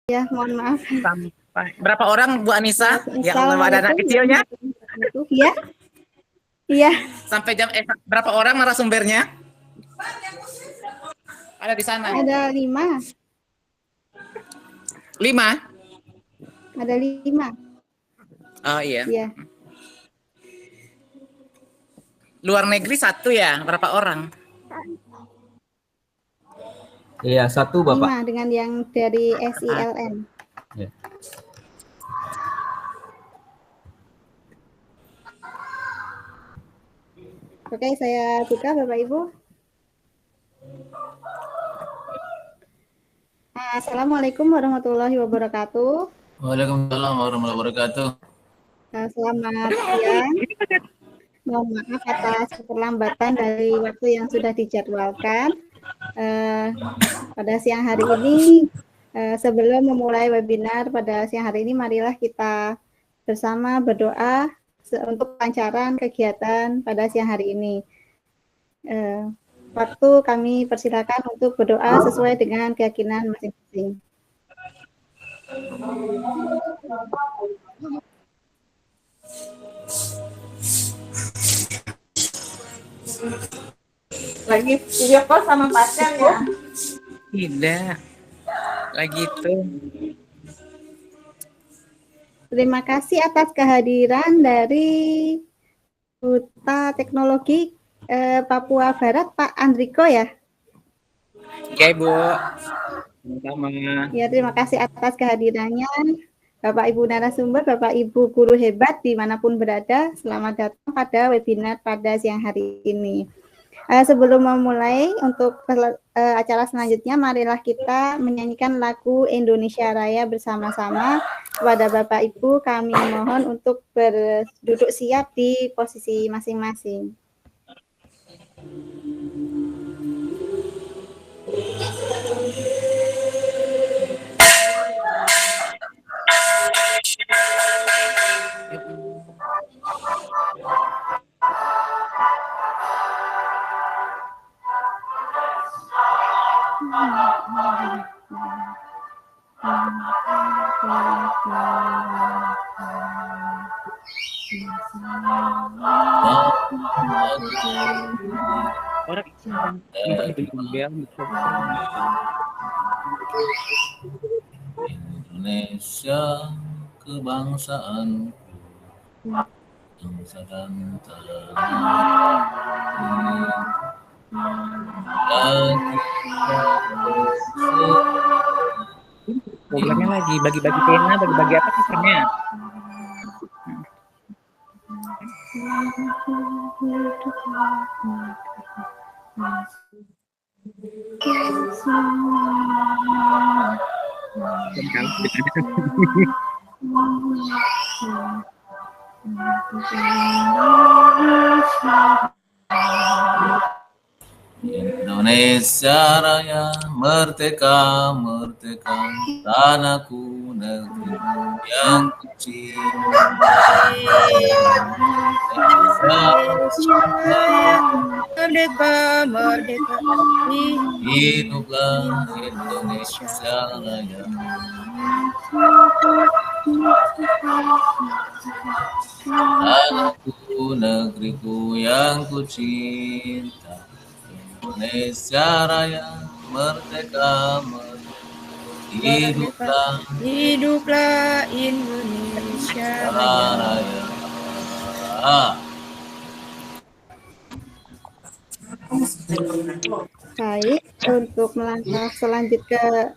Ya, mohon maaf. Sampai berapa orang Bu Anissa? Ya Allah, ada anak Assalamualaikum kecilnya. warahmatullahi wabarakatuh. Ya, iya. Sampai jam berapa orang narasumbernya? Ada di sana. Ada 5. 5? Ada 5. Oh iya. Iya. Luar negeri 1 ya? Berapa orang? Iya, 1 Bapak. 5 dengan yang dari SILN. Ya. Oke, saya buka Bapak Ibu. Assalamualaikum warahmatullahi wabarakatuh. Waalaikumsalam warahmatullahi wabarakatuh. Selamat siang. Mohon maaf atas keterlambatan dari waktu yang sudah dijadwalkan. Pada siang hari ini, sebelum memulai webinar pada siang hari ini, marilah kita bersama berdoa untuk kelancaran kegiatan pada siang hari ini. Waktu kami persilakan untuk berdoa sesuai dengan keyakinan masing-masing. Lagi video call sama pasien ya? Tidak. Lagi itu. Terima kasih atas kehadiran dari Duta Teknologi Papua Barat, Pak Andriko ya? Ya Ibu. Sama. Ya, terima kasih atas kehadirannya. Bapak Ibu narasumber, Bapak Ibu guru hebat dimanapun berada, selamat datang pada webinar pada siang hari ini. Sebelum memulai untuk acara selanjutnya, marilah kita menyanyikan lagu Indonesia Raya bersama-sama. Kepada Bapak Ibu, kami mohon untuk berduduk siap di posisi masing-masing. Indonesia kebangsaan, bangsa dan tanah Problemnya lagi bagi-bagi pena, bagi-bagi apa kesannya? Indonesia Raya merdeka, merdeka, tanahku negeri yang kucinta. Merdeka, merdeka, hiduplah Indonesia Raya. Tanahku negeriku yang kucinta. Indonesia Raya merdeka, merdeka, hiduplah, hiduplah Indonesia Raya. Baik, untuk melangkah lanjut ke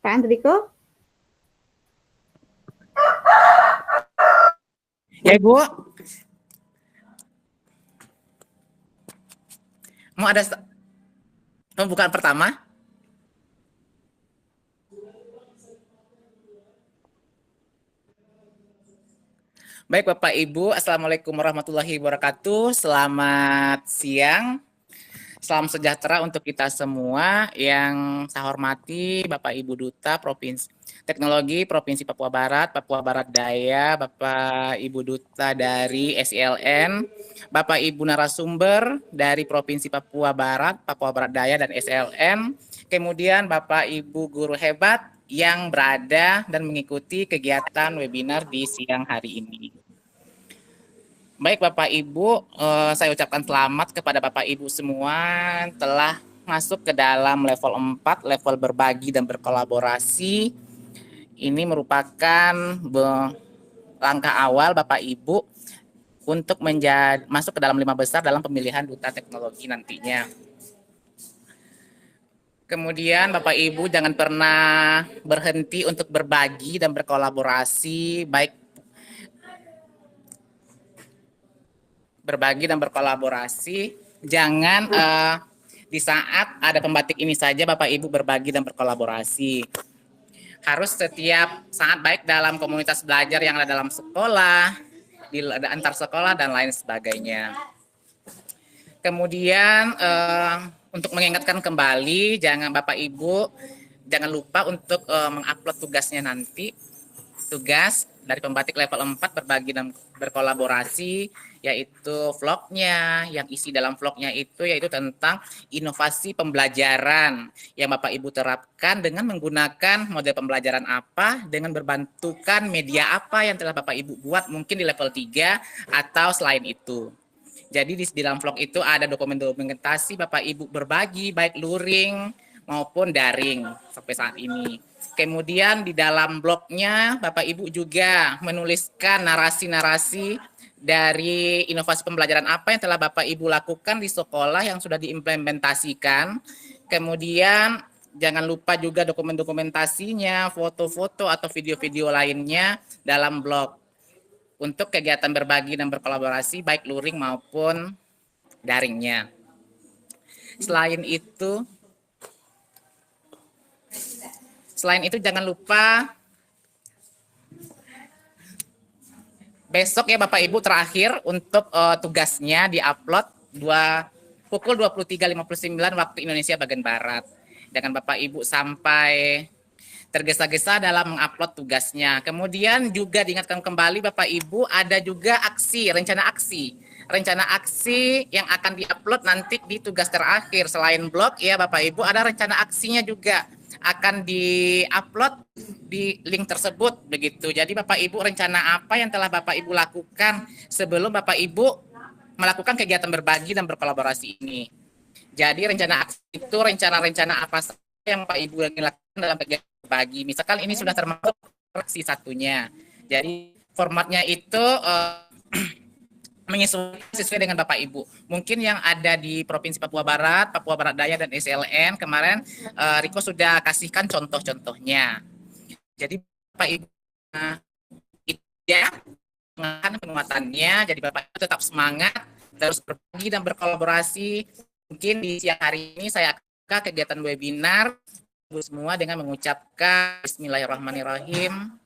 Pak Andriko. Ya Ibu, mau ada pembukaan pertama? Baik Bapak Ibu, Assalamualaikum warahmatullahi wabarakatuh. Selamat siang, salam sejahtera untuk kita semua. Yang saya hormati Bapak Ibu Duta Provinsi Teknologi Provinsi Papua Barat Daya, Bapak Ibu Duta dari SILN, Bapak Ibu narasumber dari Provinsi Papua Barat Daya dan SLN, kemudian Bapak Ibu guru hebat yang berada dan mengikuti kegiatan webinar di siang hari ini. Baik Bapak Ibu, saya ucapkan selamat kepada Bapak Ibu semua telah masuk ke dalam level 4, level berbagi dan berkolaborasi. Ini merupakan langkah awal Bapak Ibu untuk masuk ke dalam 5 besar dalam pemilihan duta teknologi nantinya. Kemudian Bapak Ibu jangan pernah berhenti untuk berbagi dan berkolaborasi, jangan di saat ada pembatik ini saja Bapak Ibu berbagi dan berkolaborasi. Harus setiap saat, baik dalam komunitas belajar yang ada dalam sekolah, di antar sekolah dan lain sebagainya. Kemudian untuk mengingatkan kembali, Bapak Ibu jangan lupa untuk mengupload tugasnya nanti. Tugas dari pembatik level 4 berbagi dan berkolaborasi, yaitu vlognya, yang isi dalam vlognya itu yaitu tentang inovasi pembelajaran yang Bapak Ibu terapkan dengan menggunakan model pembelajaran apa, dengan berbantukan media apa yang telah Bapak Ibu buat mungkin di level 3 atau selain itu. Jadi di dalam vlog itu ada dokumentasi Bapak Ibu berbagi baik luring maupun daring sampai saat ini. Kemudian di dalam blognya Bapak Ibu juga menuliskan narasi-narasi dari inovasi pembelajaran apa yang telah Bapak Ibu lakukan di sekolah yang sudah diimplementasikan. Kemudian jangan lupa juga dokumentasinya, foto-foto atau video-video lainnya dalam blog untuk kegiatan berbagi dan berkolaborasi baik luring maupun daringnya. Selain itu jangan lupa besok ya Bapak Ibu terakhir untuk tugasnya diupload pukul 23.59 waktu Indonesia bagian Barat. Jangan Bapak Ibu sampai tergesa-gesa dalam mengupload tugasnya. Kemudian juga diingatkan kembali Bapak Ibu ada juga rencana aksi yang akan diupload nanti di tugas terakhir. Selain blog ya Bapak Ibu ada rencana aksinya juga akan di-upload di link tersebut begitu. Jadi Bapak Ibu rencana apa yang telah Bapak Ibu lakukan sebelum Bapak Ibu melakukan kegiatan berbagi dan berkolaborasi ini. Jadi rencana aksi itu rencana apa saja yang Bapak Ibu lakukan dalam kegiatan berbagi. Misalkan ini sudah termasuk aksi satunya. Jadi formatnya itu menyesuaikan sesuai dengan Bapak Ibu. Mungkin yang ada di Provinsi Papua Barat Daya dan SLN kemarin Riko sudah kasihkan contoh-contohnya. Jadi Bapak Ibu penguatannya. Jadi Bapak Ibu tetap semangat, terus berbagi dan berkolaborasi. Mungkin di siang hari ini saya akan kegiatan webinar semua dengan mengucapkan Bismillahirrahmanirrahim.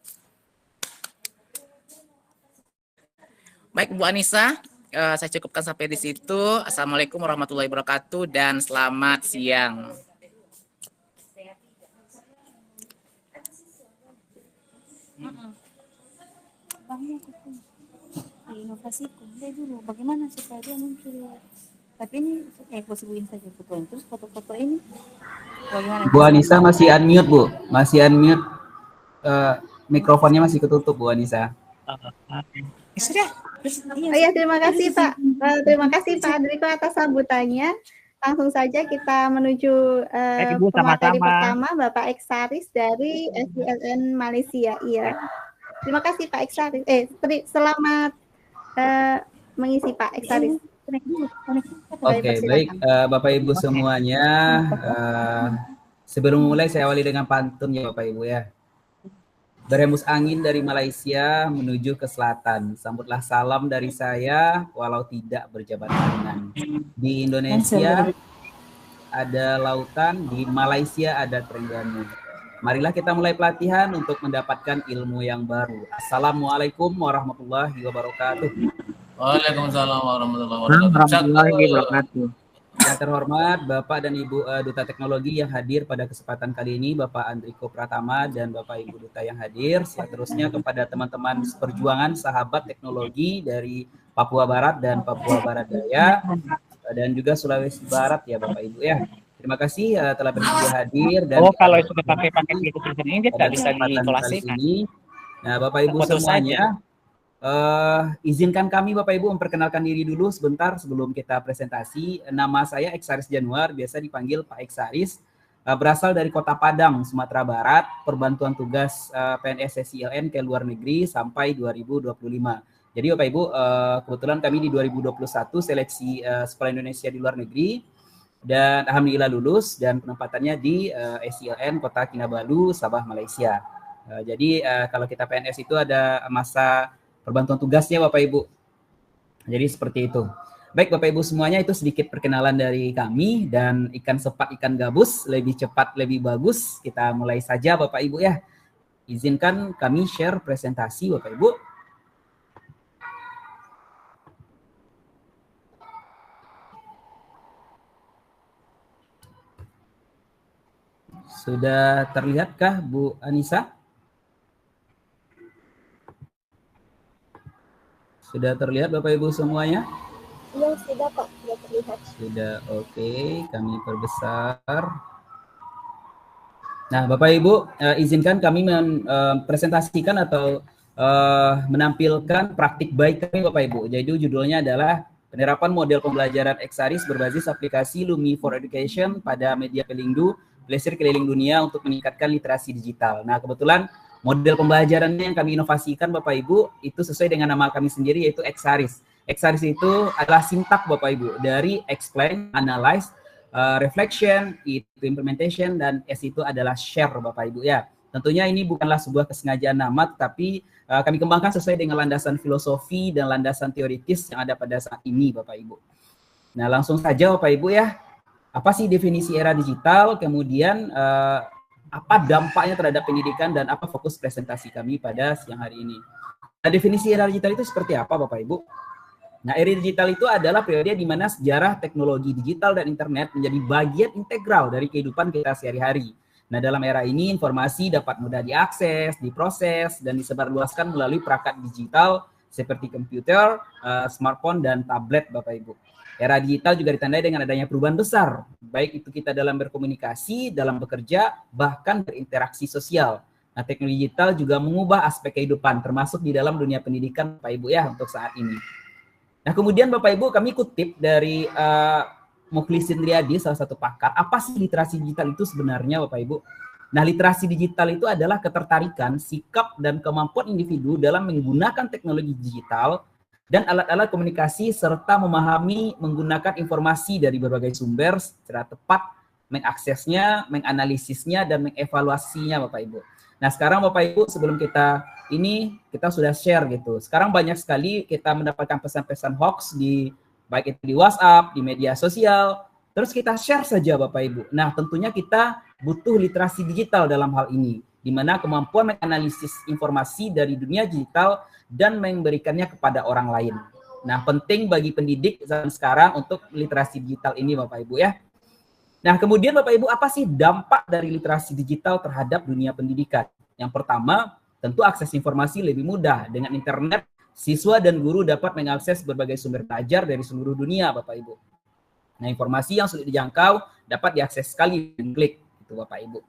Baik Bu Anissa, saya cukupkan sampai di situ. Assalamualaikum warahmatullahi wabarakatuh dan selamat siang. Inovasi kuliah dulu, bagaimana supaya dia muncul? Tapi ini posibuin saja foto terus foto-foto ini. Bagaimana? Bu Anissa masih unmute Bu, mikrofonnya masih ketutup Bu Anissa. Sudah. Iya, terima kasih Pak. Terima kasih Pak Adriko atas sambutannya. Langsung saja kita menuju pemateri pertama, Bapak Eksaris dari SILN Malaysia. Iya. Terima kasih Pak Eksaris. Selamat mengisi Pak Eksaris. Oke, baik Bapak Ibu semuanya. Sebelum mulai saya awali dengan pantun ya Bapak Ibu ya. berhembus angin dari Malaysia menuju ke selatan. Sambutlah salam dari saya, walau tidak berjabat tangan. Di Indonesia ada lautan, di Malaysia ada Terengganu. Marilah kita mulai pelatihan untuk mendapatkan ilmu yang baru. Assalamualaikum warahmatullahi wabarakatuh. Waalaikumsalam warahmatullahi wabarakatuh. Yang terhormat Bapak dan Ibu Duta Teknologi yang hadir pada kesempatan kali ini, Bapak Andriko Pratama dan Bapak Ibu Duta yang hadir. Seterusnya kepada teman-teman seperjuangan sahabat teknologi dari Papua Barat dan Papua Barat Daya dan juga Sulawesi Barat ya Bapak Ibu ya. Terima kasih telah bersedia hadir dan kalau sudah pakai paket gitu ini dia tidak bisa diisolasikan. Nah, Bapak Ibu semuanya, izinkan kami Bapak Ibu memperkenalkan diri dulu sebentar sebelum kita presentasi. Nama saya Eksaris Januar, biasa dipanggil Pak Eksaris, berasal dari Kota Padang, Sumatera Barat, perbantuan tugas PNS SILN ke luar negeri sampai 2025. Jadi Bapak Ibu, kebetulan kami di 2021 seleksi Sekolah Indonesia di luar negeri, dan alhamdulillah lulus dan penempatannya di SILN Kota Kinabalu, Sabah, Malaysia. Jadi kalau kita PNS itu ada masa perbantuan tugasnya Bapak Ibu. Jadi seperti itu. Baik Bapak Ibu semuanya, itu sedikit perkenalan dari kami, dan ikan sepat ikan gabus, lebih cepat lebih bagus. Kita mulai saja Bapak Ibu ya. Izinkan kami share presentasi Bapak Ibu. Sudah terlihatkah Bu Anissa? Sudah terlihat Bapak Ibu semuanya? Iya, sudah Pak, sudah terlihat. Sudah, oke. Kami perbesar. Nah, Bapak Ibu, izinkan kami mempresentasikan atau menampilkan praktik baik kami Bapak Ibu. Jadi judulnya adalah penerapan model pembelajaran Eksaris berbasis aplikasi Lumi for Education pada media Pelindung, Belajar keliling dunia untuk meningkatkan literasi digital. Nah, kebetulan model pembelajarannya yang kami inovasikan Bapak Ibu itu sesuai dengan nama kami sendiri, yaitu Eksaris. Eksaris itu adalah sintak Bapak Ibu dari explain, analyze, reflection, itu implementation, dan S itu adalah share Bapak Ibu ya. Tentunya ini bukanlah sebuah kesengajaan nama, tapi kami kembangkan sesuai dengan landasan filosofi dan landasan teoritis yang ada pada saat ini Bapak Ibu. Nah, langsung saja Bapak Ibu ya. Apa sih definisi era digital, kemudian apa dampaknya terhadap pendidikan, dan apa fokus presentasi kami pada siang hari ini. Nah, definisi era digital itu seperti apa Bapak Ibu? Nah, era digital itu adalah periode di mana sejarah teknologi digital dan internet menjadi bagian integral dari kehidupan kita sehari-hari. Nah, dalam era ini informasi dapat mudah diakses, diproses, dan disebarluaskan melalui perangkat digital seperti komputer, smartphone, dan tablet Bapak Ibu. Era digital juga ditandai dengan adanya perubahan besar, baik itu kita dalam berkomunikasi, dalam bekerja, bahkan berinteraksi sosial. Nah, teknologi digital juga mengubah aspek kehidupan, termasuk di dalam dunia pendidikan Bapak Ibu ya untuk saat ini. Nah, kemudian Bapak Ibu kami kutip dari Mukhlisin Riyadi, salah satu pakar, apa sih literasi digital itu sebenarnya Bapak Ibu? Nah, literasi digital itu adalah ketertarikan, sikap, dan kemampuan individu dalam menggunakan teknologi digital dan alat-alat komunikasi serta memahami menggunakan informasi dari berbagai sumber secara tepat, mengaksesnya, menganalisisnya, dan mengevaluasinya Bapak Ibu. Nah, sekarang Bapak Ibu sebelum kita sudah share gitu. Sekarang banyak sekali kita mendapatkan pesan-pesan hoax baik itu di WhatsApp, di media sosial, terus kita share saja Bapak Ibu. Nah, tentunya kita butuh literasi digital dalam hal ini, di mana kemampuan menganalisis informasi dari dunia digital dan memberikannya kepada orang lain. Nah, penting bagi pendidik zaman sekarang untuk literasi digital ini Bapak Ibu ya. Nah, kemudian Bapak Ibu, apa sih dampak dari literasi digital terhadap dunia pendidikan? Yang pertama, tentu akses informasi lebih mudah. Dengan internet, siswa dan guru dapat mengakses berbagai sumber belajar dari seluruh dunia Bapak Ibu. Nah, informasi yang sulit dijangkau dapat diakses sekali dengan klik, itu Bapak Ibu.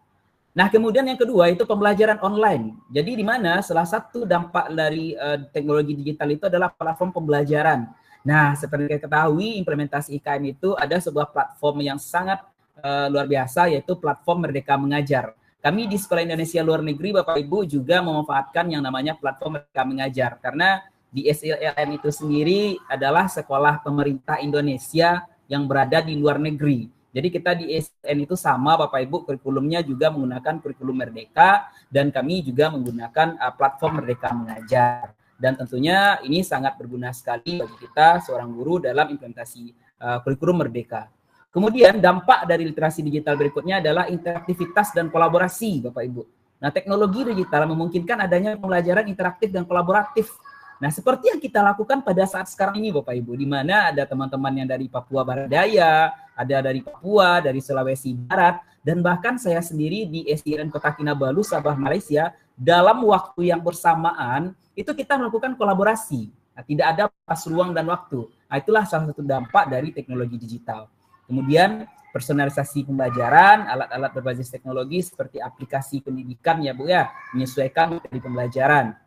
Nah, kemudian yang kedua itu pembelajaran online. Jadi di mana salah satu dampak dari teknologi digital itu adalah platform pembelajaran. Nah, seperti kita ketahui implementasi IKM itu ada sebuah platform yang sangat luar biasa, yaitu platform Merdeka Mengajar. Kami di Sekolah Indonesia Luar Negeri Bapak Ibu juga memanfaatkan yang namanya platform Merdeka Mengajar, karena di SILN itu sendiri adalah sekolah pemerintah Indonesia yang berada di luar negeri. Jadi kita di SN itu sama Bapak Ibu, kurikulumnya juga menggunakan kurikulum Merdeka, dan kami juga menggunakan platform Merdeka Mengajar. Dan tentunya ini sangat berguna sekali bagi kita seorang guru dalam implementasi kurikulum Merdeka. Kemudian dampak dari literasi digital berikutnya adalah interaktivitas dan kolaborasi Bapak Ibu. Nah, teknologi digital memungkinkan adanya pembelajaran interaktif dan kolaboratif. Nah, seperti yang kita lakukan pada saat sekarang ini Bapak Ibu, di mana ada teman-teman yang dari Papua Barat Daya, ada dari Papua, dari Sulawesi Barat, dan bahkan saya sendiri di SDN Kota Kinabalu, Sabah, Malaysia, dalam waktu yang bersamaan, itu kita melakukan kolaborasi. Nah, tidak ada pas ruang dan waktu. Nah, itulah salah satu dampak dari teknologi digital. Kemudian personalisasi pembelajaran, alat-alat berbasis teknologi seperti aplikasi pendidikan ya Bu ya, menyesuaikan materi pembelajaran.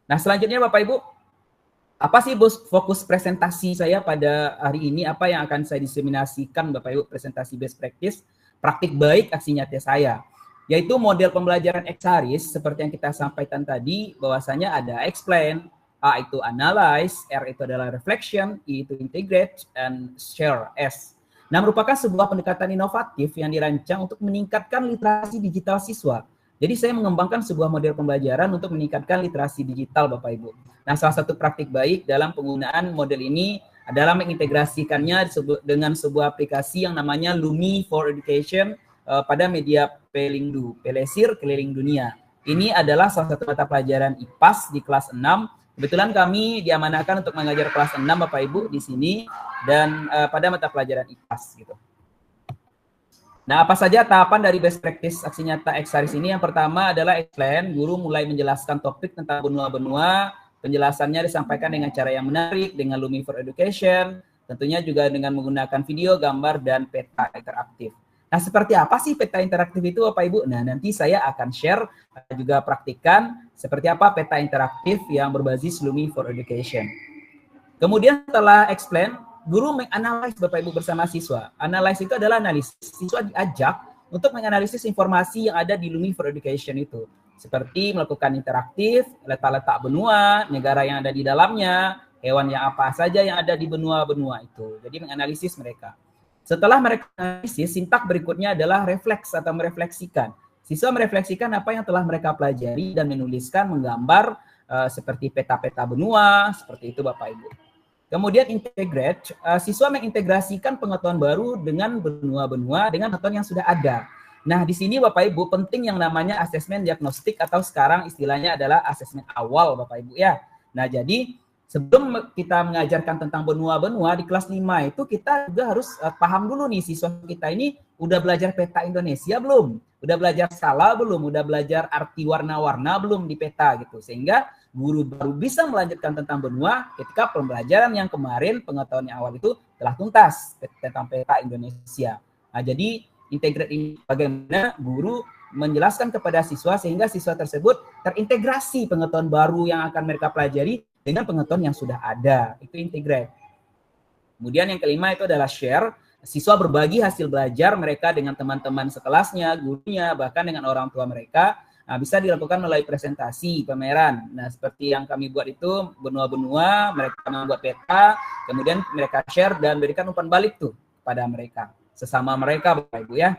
Nah, selanjutnya Bapak Ibu, apa sih fokus presentasi saya pada hari ini? Apa yang akan saya diseminasikan Bapak Ibu, presentasi best practice, praktik baik aksi nyata saya. Yaitu model pembelajaran Exaris, seperti yang kita sampaikan tadi, bahwasanya ada explain, A itu analyze, R itu adalah reflection, I itu integrate, and share, S. Nah, merupakan sebuah pendekatan inovatif yang dirancang untuk meningkatkan literasi digital siswa. Jadi saya mengembangkan sebuah model pembelajaran untuk meningkatkan literasi digital Bapak Ibu. Nah, salah satu praktik baik dalam penggunaan model ini adalah mengintegrasikannya dengan sebuah aplikasi yang namanya Lumi for Education pada media Pelingdu, Pelesir Keliling Dunia. Ini adalah salah satu mata pelajaran IPAS di kelas 6. Kebetulan kami diamanahkan untuk mengajar kelas 6 Bapak Ibu di sini dan pada mata pelajaran IPAS gitu. Nah, apa saja tahapan dari best practice aksi nyata Exaris ini? Yang pertama adalah explain, guru mulai menjelaskan topik tentang benua-benua, penjelasannya disampaikan dengan cara yang menarik, dengan Lumi for Education, tentunya juga dengan menggunakan video, gambar, dan peta interaktif. Nah, seperti apa sih peta interaktif itu Bapak Ibu? Nah, nanti saya akan share juga praktikan seperti apa peta interaktif yang berbasis Lumi for Education. Kemudian setelah explain, guru menganalisis Bapak Ibu bersama siswa. Analisis itu adalah analisis. Siswa diajak untuk menganalisis informasi yang ada di Lumi for Education itu. Seperti melakukan interaktif, letak-letak benua, negara yang ada di dalamnya, hewan yang apa saja yang ada di benua-benua itu. Jadi menganalisis mereka. Setelah mereka analisis, sintak berikutnya adalah refleks atau merefleksikan. Siswa merefleksikan apa yang telah mereka pelajari dan menuliskan, menggambar seperti peta-peta benua, seperti itu Bapak Ibu. Kemudian integrate, siswa mengintegrasikan pengetahuan baru dengan benua-benua dengan pengetahuan yang sudah ada. Nah, di sini Bapak Ibu penting yang namanya asesmen diagnostik atau sekarang istilahnya adalah asesmen awal Bapak Ibu ya. Nah, jadi sebelum kita mengajarkan tentang benua-benua di kelas 5 itu kita juga harus paham dulu nih siswa kita ini udah belajar peta Indonesia belum? Udah belajar skala belum? Udah belajar arti warna-warna belum di peta gitu. Sehingga guru baru bisa melanjutkan tentang benua ketika pembelajaran yang kemarin pengetahuan yang awal itu telah tuntas tentang peta Indonesia. Nah, jadi integrate ini bagaimana guru menjelaskan kepada siswa sehingga siswa tersebut terintegrasi pengetahuan baru yang akan mereka pelajari dengan pengetahuan yang sudah ada. Itu integrate. Kemudian yang kelima itu adalah share. Siswa berbagi hasil belajar mereka dengan teman-teman sekelasnya, gurunya, bahkan dengan orang tua mereka. Nah, bisa dilakukan melalui presentasi, pameran. Nah, seperti yang kami buat itu, benua-benua, mereka membuat peta, kemudian mereka share dan berikan umpan balik tuh pada mereka, sesama mereka, Bapak Ibu ya.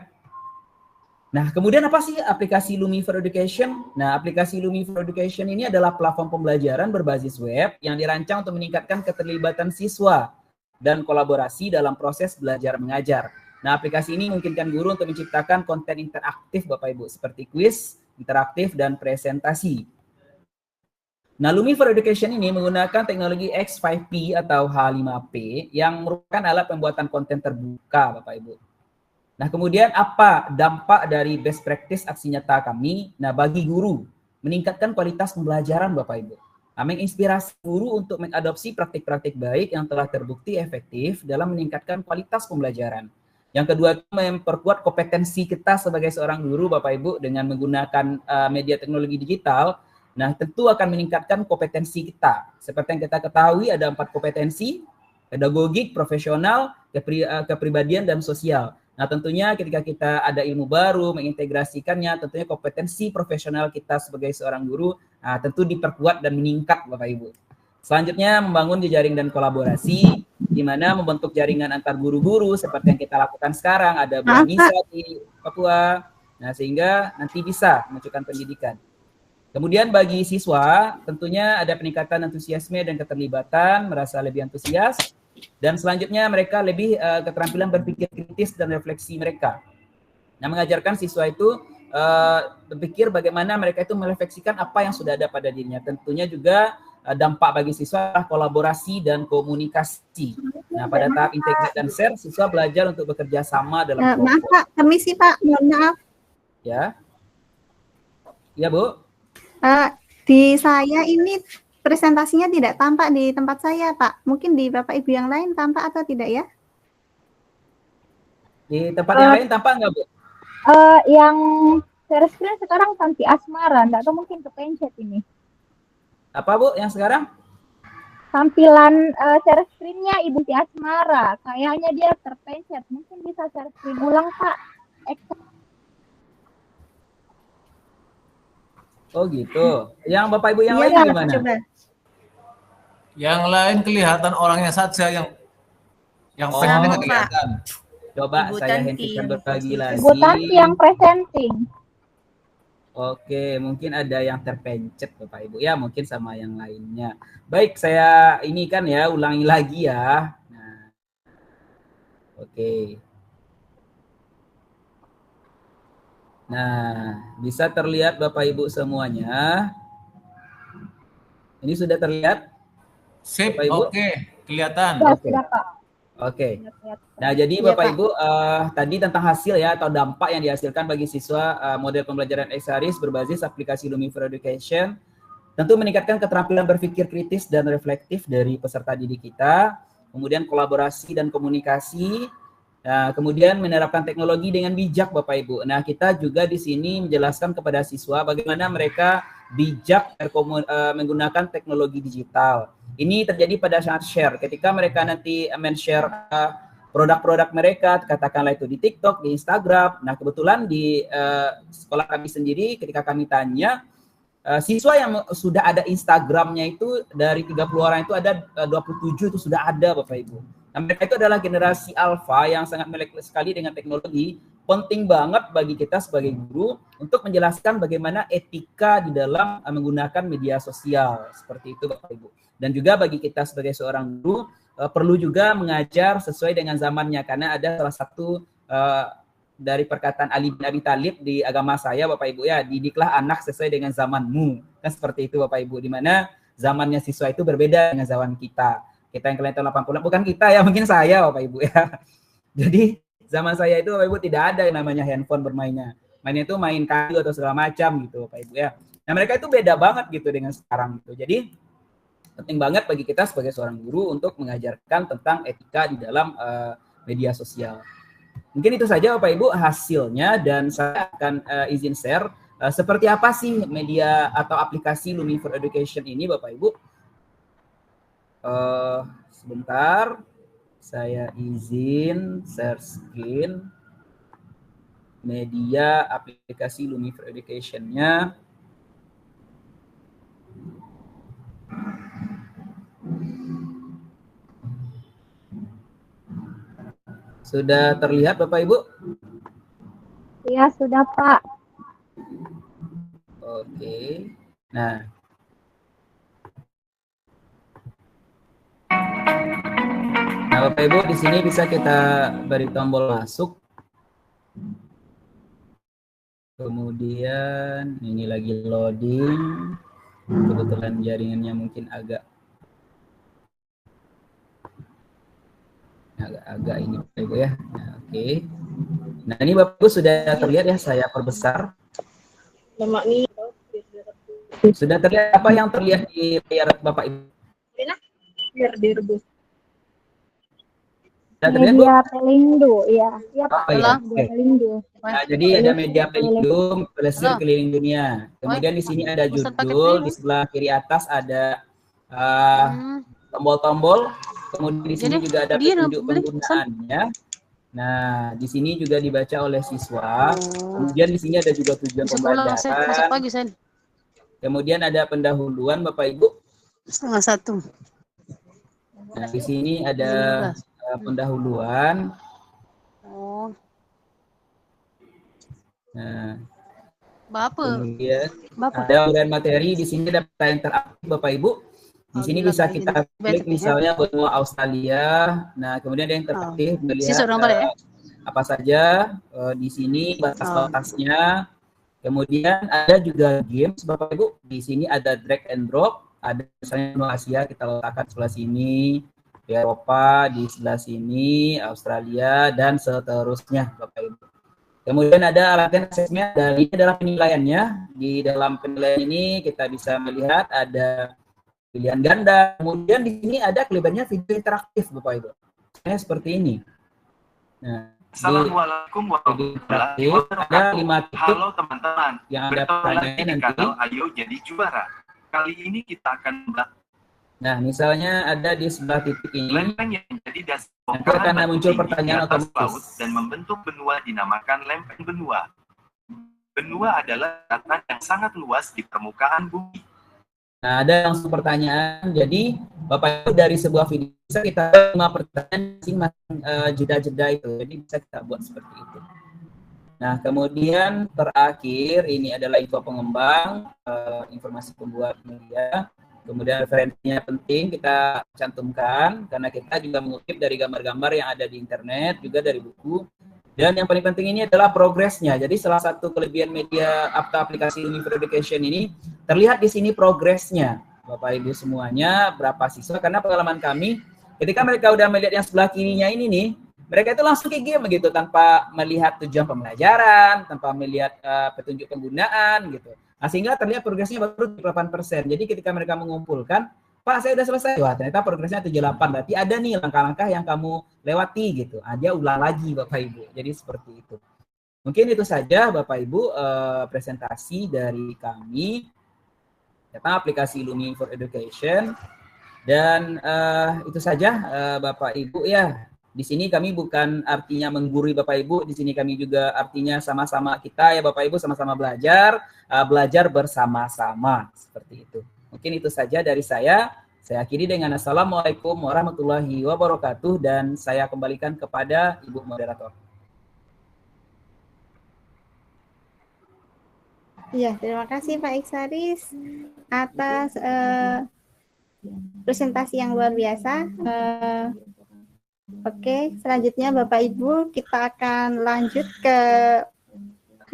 Nah, kemudian apa sih aplikasi Lumi for Education? Nah, aplikasi Lumi for Education ini adalah platform pembelajaran berbasis web yang dirancang untuk meningkatkan keterlibatan siswa dan kolaborasi dalam proses belajar mengajar. Nah, aplikasi ini memungkinkan guru untuk menciptakan konten interaktif Bapak Ibu, seperti kuis, interaktif, dan presentasi. Nah, Lumi for Education ini menggunakan teknologi X5P atau H5P yang merupakan alat pembuatan konten terbuka Bapak Ibu. Nah, kemudian apa dampak dari best practice aksi nyata kami? Nah, bagi guru, meningkatkan kualitas pembelajaran Bapak Ibu. Nah, menginspirasi guru untuk mengadopsi praktik-praktik baik yang telah terbukti efektif dalam meningkatkan kualitas pembelajaran. Yang kedua, memperkuat kompetensi kita sebagai seorang guru Bapak Ibu dengan menggunakan media teknologi digital. Nah, tentu akan meningkatkan kompetensi kita. Seperti yang kita ketahui ada 4 kompetensi, pedagogik, profesional, kepribadian, dan sosial. Nah, tentunya ketika kita ada ilmu baru, mengintegrasikannya, tentunya kompetensi profesional kita sebagai seorang guru tentu diperkuat dan meningkat Bapak Ibu. Selanjutnya, membangun jejaring dan kolaborasi. di mana membentuk jaringan antar guru-guru seperti yang kita lakukan sekarang, ada Buah Nisa di Papua. Nah, sehingga nanti bisa memunculkan pendidikan. Kemudian bagi siswa, tentunya ada peningkatan antusiasme dan keterlibatan, merasa lebih antusias, dan selanjutnya mereka lebih keterampilan berpikir kritis dan refleksi mereka. Nah, mengajarkan siswa itu berpikir bagaimana mereka itu merefleksikan apa yang sudah ada pada dirinya. Tentunya juga dampak bagi siswa adalah kolaborasi dan komunikasi. Nah, pada tahap integrate dan share, siswa belajar untuk bekerja sama dalam kelompok. Maaf Pak, permisi Pak, mohon maaf. Ya, ya Bu. Di saya ini presentasinya tidak tampak di tempat saya, Pak. Mungkin di Bapak Ibu yang lain tampak atau tidak ya? Di tempat yang lain tampak nggak, Bu? Yang share screen sekarang Tanti Asmara, nggak tahu mungkin kepencet ini. Apa Bu yang sekarang? Tampilan share screen-nya Ibu Ti Asmara, kayaknya dia terpencet. Mungkin bisa share screen ulang, Pak. Oh gitu. Yang Bapak Ibu yang lain Iya, gimana? coba. Yang lain kelihatan orangnya saja yang Oh, pendek Pak. kelihatan. Coba Ibu saya Tanti hentikan yang berbagi lagi. Ibu Tanti yang presenting. Oke, mungkin ada yang terpencet Bapak Ibu ya, mungkin sama yang lainnya. Baik, saya ini kan ya, ulangi lagi ya. Nah, oke. Nah, bisa terlihat Bapak Ibu semuanya. Ini sudah terlihat? Sip, Bapak Ibu? oke, kelihatan. Ya, Oke. sudah, Pak. Oke. Sudah kelihatan. Nah, jadi Iya, Bapak Pak. Ibu tadi tentang hasil ya atau dampak yang dihasilkan bagi siswa model pembelajaran Exaris berbasis aplikasi Lumi for Education tentu meningkatkan keterampilan berpikir kritis dan reflektif dari peserta didik kita, kemudian kolaborasi dan komunikasi, kemudian menerapkan teknologi dengan bijak Bapak Ibu. Nah, kita juga di sini menjelaskan kepada siswa bagaimana mereka bijak menggunakan teknologi digital. Ini terjadi pada saat share. Ketika mereka nanti men-share produk-produk mereka, katakanlah itu di TikTok, di Instagram. Nah, kebetulan di sekolah kami sendiri, ketika kami tanya, siswa yang sudah ada Instagramnya itu dari 30 orang itu ada 27 itu sudah ada Bapak Ibu. Nah, mereka itu adalah generasi alfa yang sangat melek sekali dengan teknologi. Penting banget bagi kita sebagai guru untuk menjelaskan bagaimana etika di dalam menggunakan media sosial. Seperti itu Bapak Ibu. Dan juga bagi kita sebagai seorang guru, perlu juga mengajar sesuai dengan zamannya. Karena ada salah satu dari perkataan Ali bin Abi Thalib di agama saya Bapak Ibu ya, didiklah anak sesuai dengan zamanmu. Kan seperti itu Bapak Ibu, di mana zamannya siswa itu berbeda dengan zaman kita. Kita yang kalian tahun 80, bukan kita ya, mungkin saya Bapak Ibu ya. Jadi zaman saya itu Bapak Ibu tidak ada yang namanya handphone bermainnya. Mainnya itu main kayu atau segala macam gitu Bapak Ibu ya. Nah, mereka itu beda banget gitu dengan sekarang gitu. Jadi penting banget bagi kita sebagai seorang guru untuk mengajarkan tentang etika di dalam media sosial. Mungkin itu saja Bapak Ibu hasilnya, dan saya akan izin share seperti apa sih media atau aplikasi Lumi for Education ini Bapak Ibu. Sebentar, saya izin share screen media aplikasi Lumi for Education-nya. Sudah terlihat Bapak Ibu? Iya, sudah Pak. Oke. Nah, Bapak Ibu di sini bisa kita beri tombol masuk. Kemudian ini lagi loading. Kebetulan jaringannya mungkin agak ini Bapak Ibu ya. Nah, oke. Nah, ini Bapak Ibu sudah terlihat ya, saya perbesar. Sudah terlihat apa yang terlihat di layar Bapak Ibu? Sudah terlihat, Bu? Media Pelindo, ya. Iya Pak. Oh, iya. Media Pelindo. Nah, jadi ada media Pelindo, Pelesir Keliling Dunia. Kemudian di sini ada judul, di sebelah kiri atas ada tombol-tombol. Kemudian di sini juga ada petunjuk penggunaannya. Nah, di sini juga dibaca oleh siswa. Kemudian di sini ada juga tujuan pembelajaran. Kemudian ada pendahuluan Bapak Ibu. 12:30. Nah, di sini ada pendahuluan. Oh, Nah, Bapak. kemudian Bapak. ada uraian materi. Di sini ada peta interaktif, Bapak Ibu. Di sini bisa kita klik misalnya benua Australia. Nah, kemudian ada yang interaktif melihat apa saja di sini batas-batasnya. Kemudian ada juga games, Bapak Ibu. Di sini ada drag and drop. Ada misalnya benua Asia kita letakkan sebelah sini, di Eropa di sebelah sini, Australia dan seterusnya, Bapak Ibu. Kemudian ada latihan asesmen, dan ini adalah penilaiannya. Di dalam penilaian ini kita bisa melihat ada pilihan ganda. Kemudian di sini ada kelihatannya video interaktif, Bapak Ibu. Seperti ini. Nah, Assalamualaikum warahmatullahi wabarakatuh. ada 5 titik. Halo teman-teman, yang ada bertemu lagi pertanyaannya di nanti. kanal Ayo Jadi Juara. Kali ini kita akan Nah, misalnya ada di sebelah titik ini. lempeng yang menjadi dasar Nanti akan bongkahan muncul batu pertanyaan tinggi di atas otomatis. laut dan membentuk benua dinamakan lempeng benua. Benua adalah daratan yang sangat luas di permukaan bumi. Nah, ada langsung pertanyaan. Jadi, Bapak Ibu dari sebuah video bisa kita 5 pertanyaan masing-masing jeda-jeda itu. Jadi bisa kita buat seperti itu. Nah, kemudian terakhir ini adalah info pengembang, informasi pembuat media. Kemudian referensinya penting kita cantumkan karena kita juga mengutip dari gambar-gambar yang ada di internet, juga dari buku. Dan yang paling penting ini adalah progresnya. Jadi salah satu kelebihan media aplikasi Univer Education ini terlihat di sini progresnya, Bapak Ibu semuanya, berapa siswa. Karena pengalaman kami, ketika mereka udah melihat yang sebelah kirinya ini nih, mereka itu langsung ke game begitu, tanpa melihat tujuan pembelajaran, tanpa melihat petunjuk penggunaan gitu. Nah, sehingga terlihat progresnya baru 8%. Jadi ketika mereka mengumpulkan, Pak, saya udah selesai. Wah, ternyata progresnya 78. Berarti ada nih langkah-langkah yang kamu lewati gitu. Dia ulang lagi, Bapak Ibu. Jadi seperti itu. Mungkin itu saja, Bapak Ibu, presentasi dari kami tentang aplikasi Lumi for Education. Dan itu saja, Bapak Ibu ya. Di sini kami bukan artinya menggurui Bapak Ibu. Di sini kami juga artinya sama-sama kita ya Bapak Ibu, sama-sama belajar, belajar bersama-sama seperti itu. Mungkin itu saja dari saya. Saya akhiri dengan Assalamualaikum warahmatullahi wabarakatuh dan saya kembalikan kepada Ibu Moderator. Ya, terima kasih Pak Iksaris atas presentasi yang luar biasa. Oke, selanjutnya Bapak Ibu kita akan lanjut ke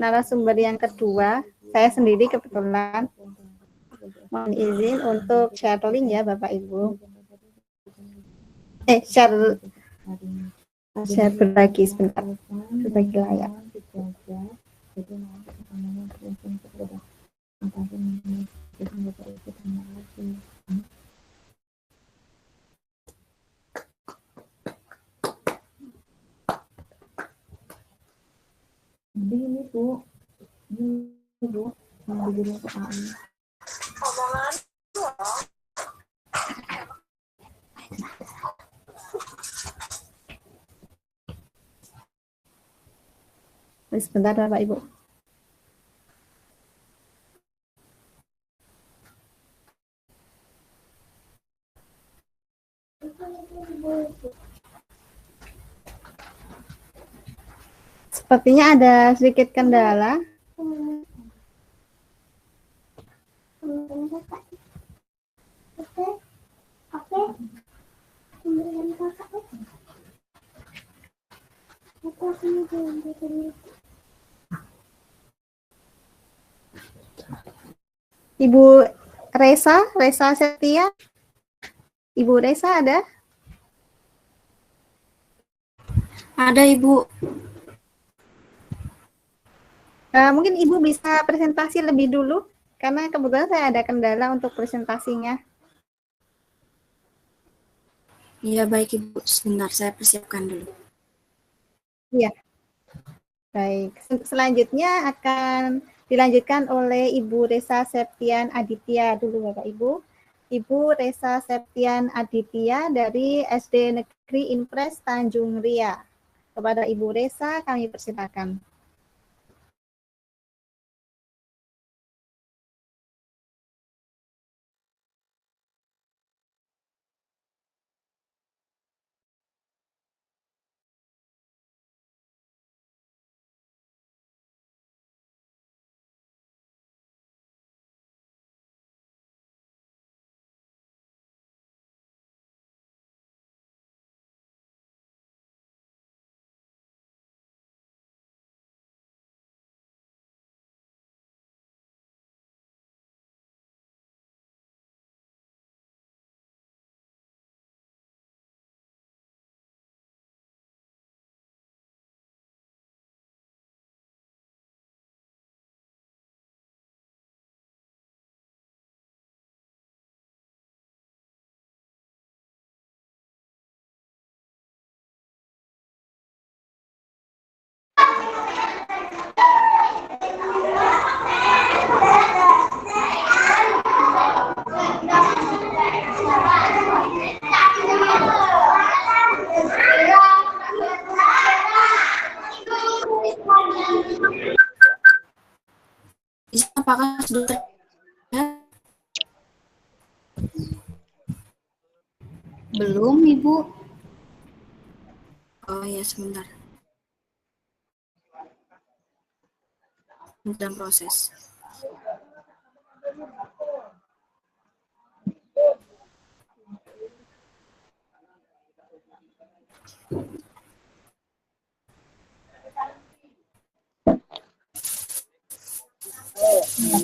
narasumber yang kedua. Saya sendiri kebetulan mohon izin untuk sharing ya Bapak Ibu. Share berbagi sebentar. Berbagi layar. Ini Bu, yang dijadiin pertanyaan. Sebentar Bapak Ibu. Sepertinya ada sedikit kendala. Ibu Resa Setia. Ibu Resa ada? Ada Ibu. Mungkin Ibu bisa presentasi lebih dulu, karena kebetulan saya ada kendala untuk presentasinya. Iya baik Ibu, sebentar saya persiapkan dulu. Iya. Baik, selanjutnya akan dilanjutkan oleh Ibu Resa Septian Aditya dulu Bapak Ibu. Ibu Resa Septian Aditya dari SD Negeri Impres Tanjung Ria. Kepada Ibu Resa kami persilakan. sudah terlihat? Belum, Ibu. Oh ya, sebentar. Dalam proses.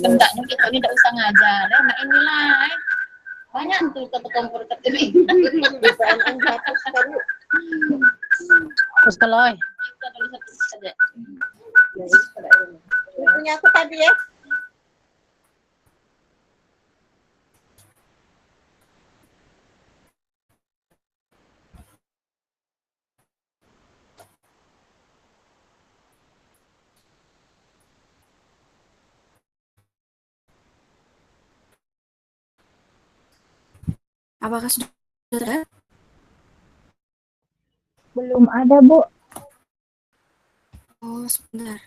Hendaknya kita ini tidak usah ngajar, nah inilah banyak tuh kompor ketemu. Terus kalau kita tulis satu saja. Punya aku tadi ya. Apakah sudah ada? Belum ada, Bu. Oh, sebentar.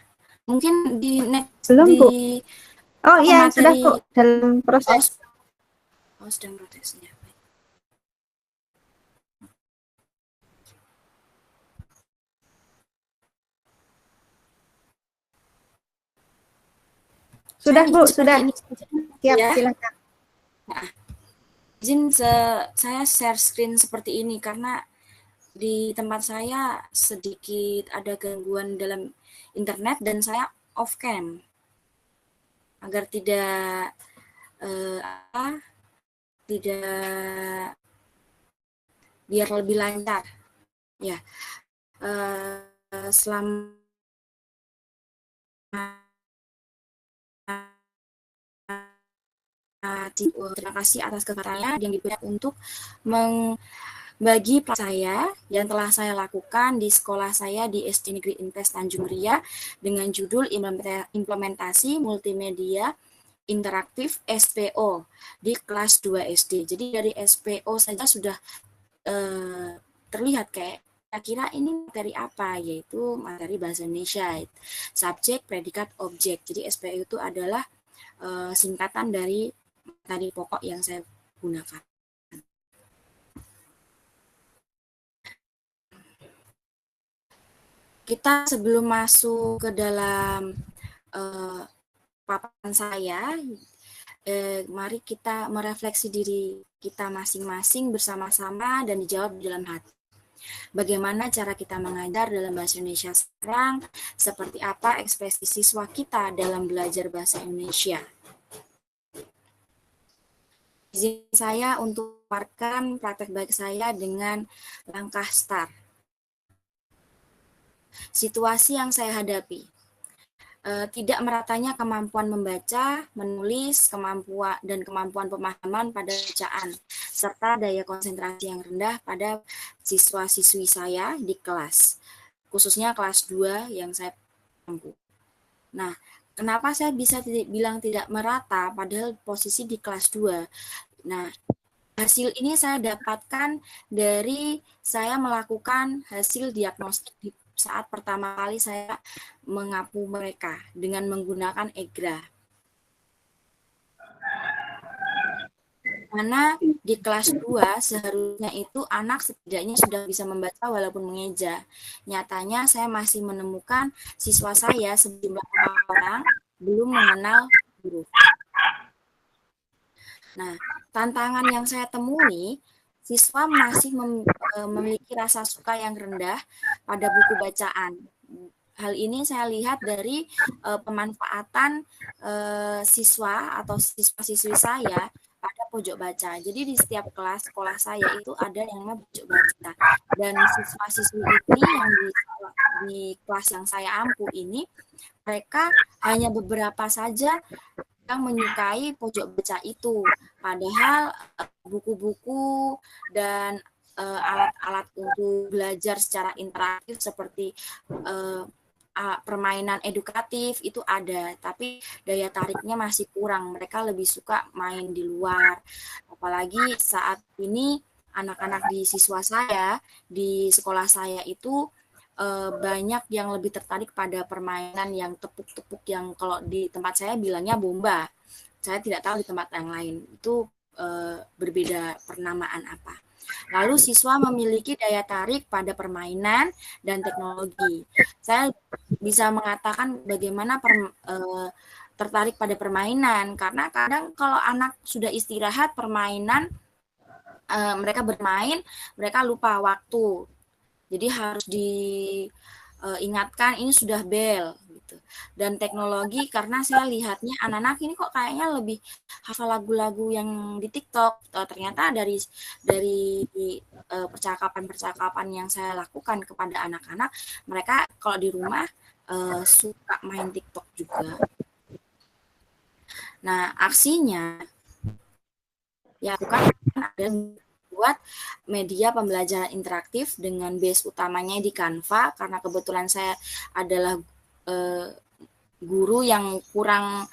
Mungkin di next Belum, Bu. di Oh iya, sudah, materi. Bu. Dalam proses. Oh, sedang prosesnya. Sudah, Saya Bu, izin sudah. ini. Siap, Ya. silakan. Nah, izin saya share screen seperti ini karena di tempat saya sedikit ada gangguan dalam internet dan saya off cam agar tidak tidak biar lebih lancar ya. Selama terima kasih atas kesempatannya yang diberikan untuk membagi pelajaran saya yang telah saya lakukan di sekolah saya di SD Negeri Intes Tanjung Ria dengan judul Implementasi Multimedia Interaktif SPO di kelas 2 SD. Jadi dari SPO saja sudah terlihat kayak kira-kira ini materi apa, yaitu materi bahasa Indonesia, subjek, predikat, objek. Jadi SPO itu adalah singkatan dari materi pokok yang saya gunakan. Kita sebelum masuk ke dalam paparan saya, mari kita merefleksi diri kita masing-masing bersama-sama dan dijawab di dalam hati. Bagaimana cara kita mengajar dalam bahasa Indonesia sekarang? Seperti apa ekspresi siswa kita dalam belajar bahasa Indonesia? Izin saya untuk memaparkan praktek baik saya dengan langkah start. Situasi yang saya hadapi. Tidak meratanya kemampuan membaca, menulis, kemampuan pemahaman pada bacaan, serta daya konsentrasi yang rendah pada siswa-siswi saya di kelas, khususnya kelas 2 yang saya mampu. Nah, kenapa saya bisa bilang tidak merata padahal posisi di kelas 2? Nah, hasil ini saya dapatkan dari saya melakukan hasil diagnostik di saat pertama kali saya mengapu mereka dengan menggunakan EGRA. Karena di kelas 2 seharusnya itu anak setidaknya sudah bisa membaca walaupun mengeja. Nyatanya saya masih menemukan siswa saya sejumlah orang belum mengenal huruf. Nah, tantangan yang saya temui, siswa masih memiliki rasa suka yang rendah pada buku bacaan. Hal ini saya lihat dari pemanfaatan siswa atau siswa-siswi saya pada pojok baca. Jadi di setiap kelas sekolah saya itu ada yang namanya pojok baca. Dan siswa-siswi ini yang di kelas yang saya ampu ini, mereka hanya beberapa saja yang menyukai pojok baca itu. Padahal buku-buku dan alat-alat untuk belajar secara interaktif seperti permainan edukatif itu ada, tapi daya tariknya masih kurang. Mereka lebih suka main di luar. Apalagi saat ini anak-anak di siswa saya, di sekolah saya itu banyak yang lebih tertarik pada permainan yang tepuk-tepuk yang kalau di tempat saya bilangnya bomba. Saya tidak tahu di tempat yang lain itu berbeda pernamaan apa. Lalu siswa memiliki daya tarik pada permainan dan teknologi. Saya bisa mengatakan bagaimana tertarik pada permainan, karena kadang kalau anak sudah istirahat permainan, mereka bermain, mereka lupa waktu. Jadi harus diingatkan ini sudah bel gitu. Dan teknologi, karena saya lihatnya anak-anak ini kok kayaknya lebih hafal lagu-lagu yang di TikTok. Ternyata dari percakapan-percakapan yang saya lakukan kepada anak-anak, mereka kalau di rumah suka main TikTok juga. Nah, aksinya ya bukan ada buat media pembelajaran interaktif dengan base utamanya di Canva, karena kebetulan saya adalah guru yang kurang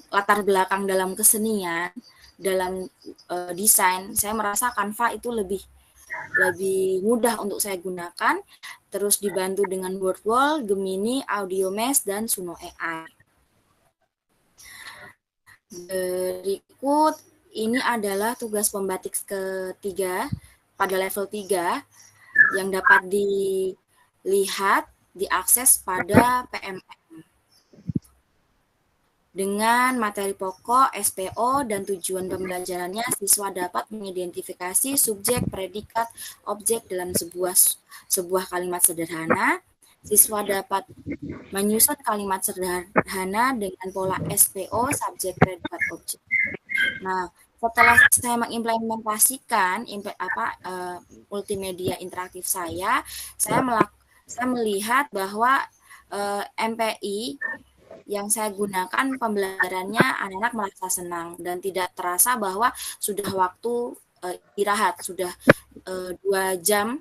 latar belakang dalam kesenian, dalam desain. Saya merasa Canva itu lebih mudah untuk saya gunakan, terus dibantu dengan Wordwall, Gemini, AudioMesh, dan Suno AI. Berikut ini adalah tugas pembatik ketiga pada level 3 yang dapat dilihat, diakses pada PMM. Dengan materi pokok, SPO, dan tujuan pembelajarannya, siswa dapat mengidentifikasi subjek, predikat, objek dalam sebuah kalimat sederhana. Siswa dapat menyusun kalimat sederhana dengan pola SPO, subjek, predikat, objek. Nah, setelah saya mengimplementasikan multimedia interaktif saya melihat bahwa MPI yang saya gunakan pembelajarannya anak-anak merasa senang dan tidak terasa bahwa sudah waktu istirahat, sudah 2 jam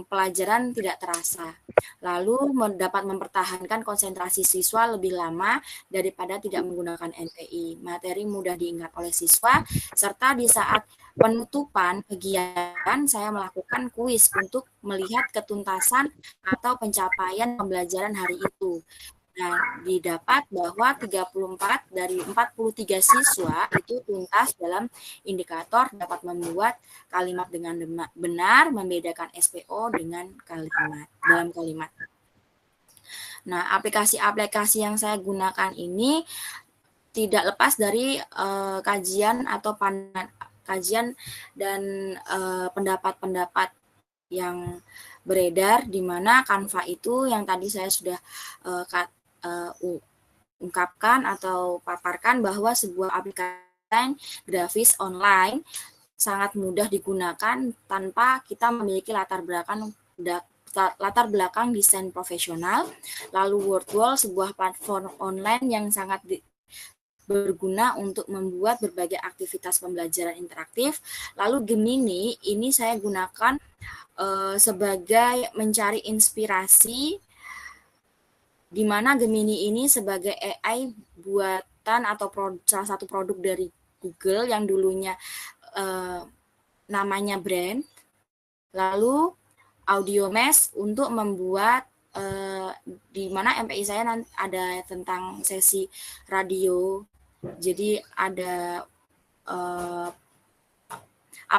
pelajaran tidak terasa. Lalu dapat mempertahankan konsentrasi siswa lebih lama daripada tidak menggunakan NPI. Materi mudah diingat oleh siswa, serta di saat penutupan kegiatan saya melakukan kuis untuk melihat ketuntasan atau pencapaian pembelajaran hari itu. Nah, didapat bahwa 34 dari 43 siswa itu tuntas dalam indikator dapat membuat kalimat dengan benar, membedakan SPO dengan dalam kalimat. Nah, aplikasi-aplikasi yang saya gunakan ini tidak lepas dari kajian dan pendapat-pendapat yang beredar, di mana Canva itu yang tadi saya sudah ungkapkan atau paparkan bahwa sebuah aplikasi grafis online sangat mudah digunakan tanpa kita memiliki latar belakang desain profesional. Lalu Wordwall, sebuah platform online yang sangat berguna untuk membuat berbagai aktivitas pembelajaran interaktif. Lalu Gemini ini saya gunakan sebagai mencari inspirasi, di mana Gemini ini sebagai AI buatan atau salah satu produk dari Google yang dulunya namanya Brand. Lalu AudioMesh untuk membuat di mana MPI saya ada tentang sesi radio. Jadi ada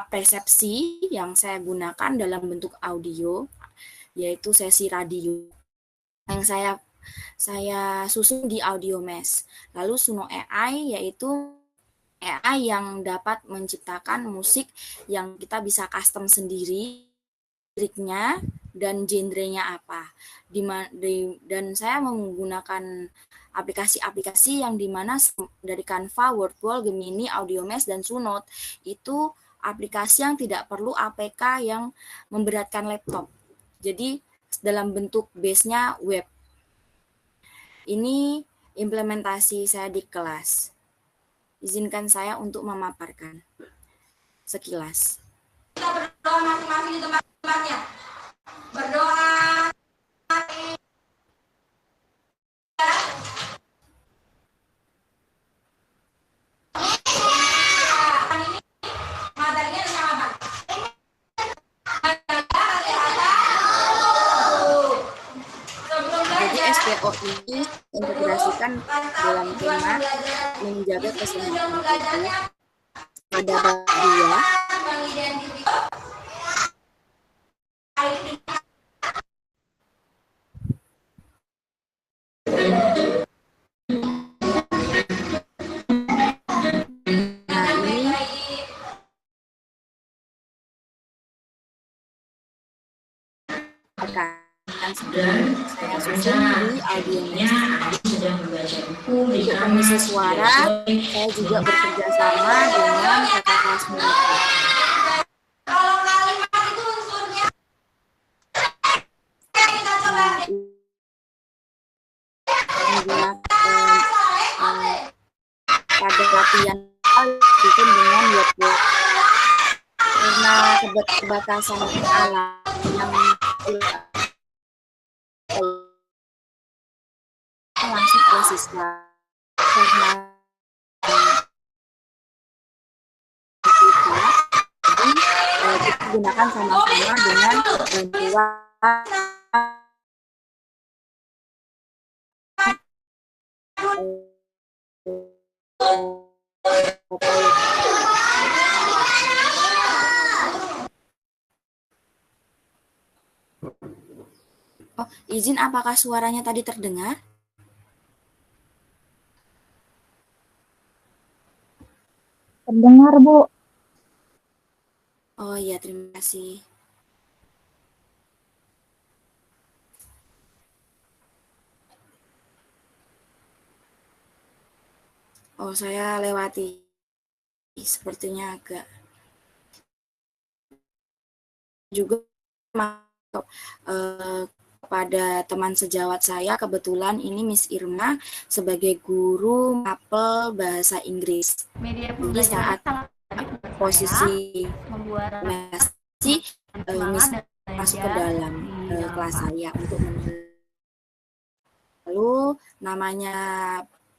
persepsi yang saya gunakan dalam bentuk audio, yaitu sesi radio yang saya susun di AudioMesh. Lalu Suno AI, yaitu AI yang dapat menciptakan musik yang kita bisa custom sendiri, liriknya dan genrenya apa. Dan saya menggunakan aplikasi-aplikasi yang dimana dari Canva, Wordwall, Gemini, AudioMesh, dan Suno itu aplikasi yang tidak perlu APK yang memberatkan laptop. Jadi dalam bentuk base-nya web. Ini implementasi saya di kelas. Izinkan saya untuk memaparkan sekilas. Kita berdoa masing-masing di tempat-tempatnya. Berdoa. Materinya tentang apa? Jadi SPO ini integrasikan dalam tema menjaga kesehatan tubuh pada bab 2. Saya susun di audionya. Untuk pengisi suara, saya juga bekerja sama dengan kakak kelas mereka. Kalau kalimat itu unsurnya kita coba pada latihan bikin dengan word karena keterbatasan alat yang langsung oleh siswa karena kita gunakan sama-sama dengan bantuan izin, apakah suaranya tadi terdengar? Terdengar, Bu. Oh iya, terima kasih. Oh, saya lewati. Sepertinya agak juga kepada teman sejawat saya, kebetulan ini Miss Irma sebagai guru mapel bahasa Inggris. Jadi saat posisi Miss masuk ke dalam kelas saya untuk lalu namanya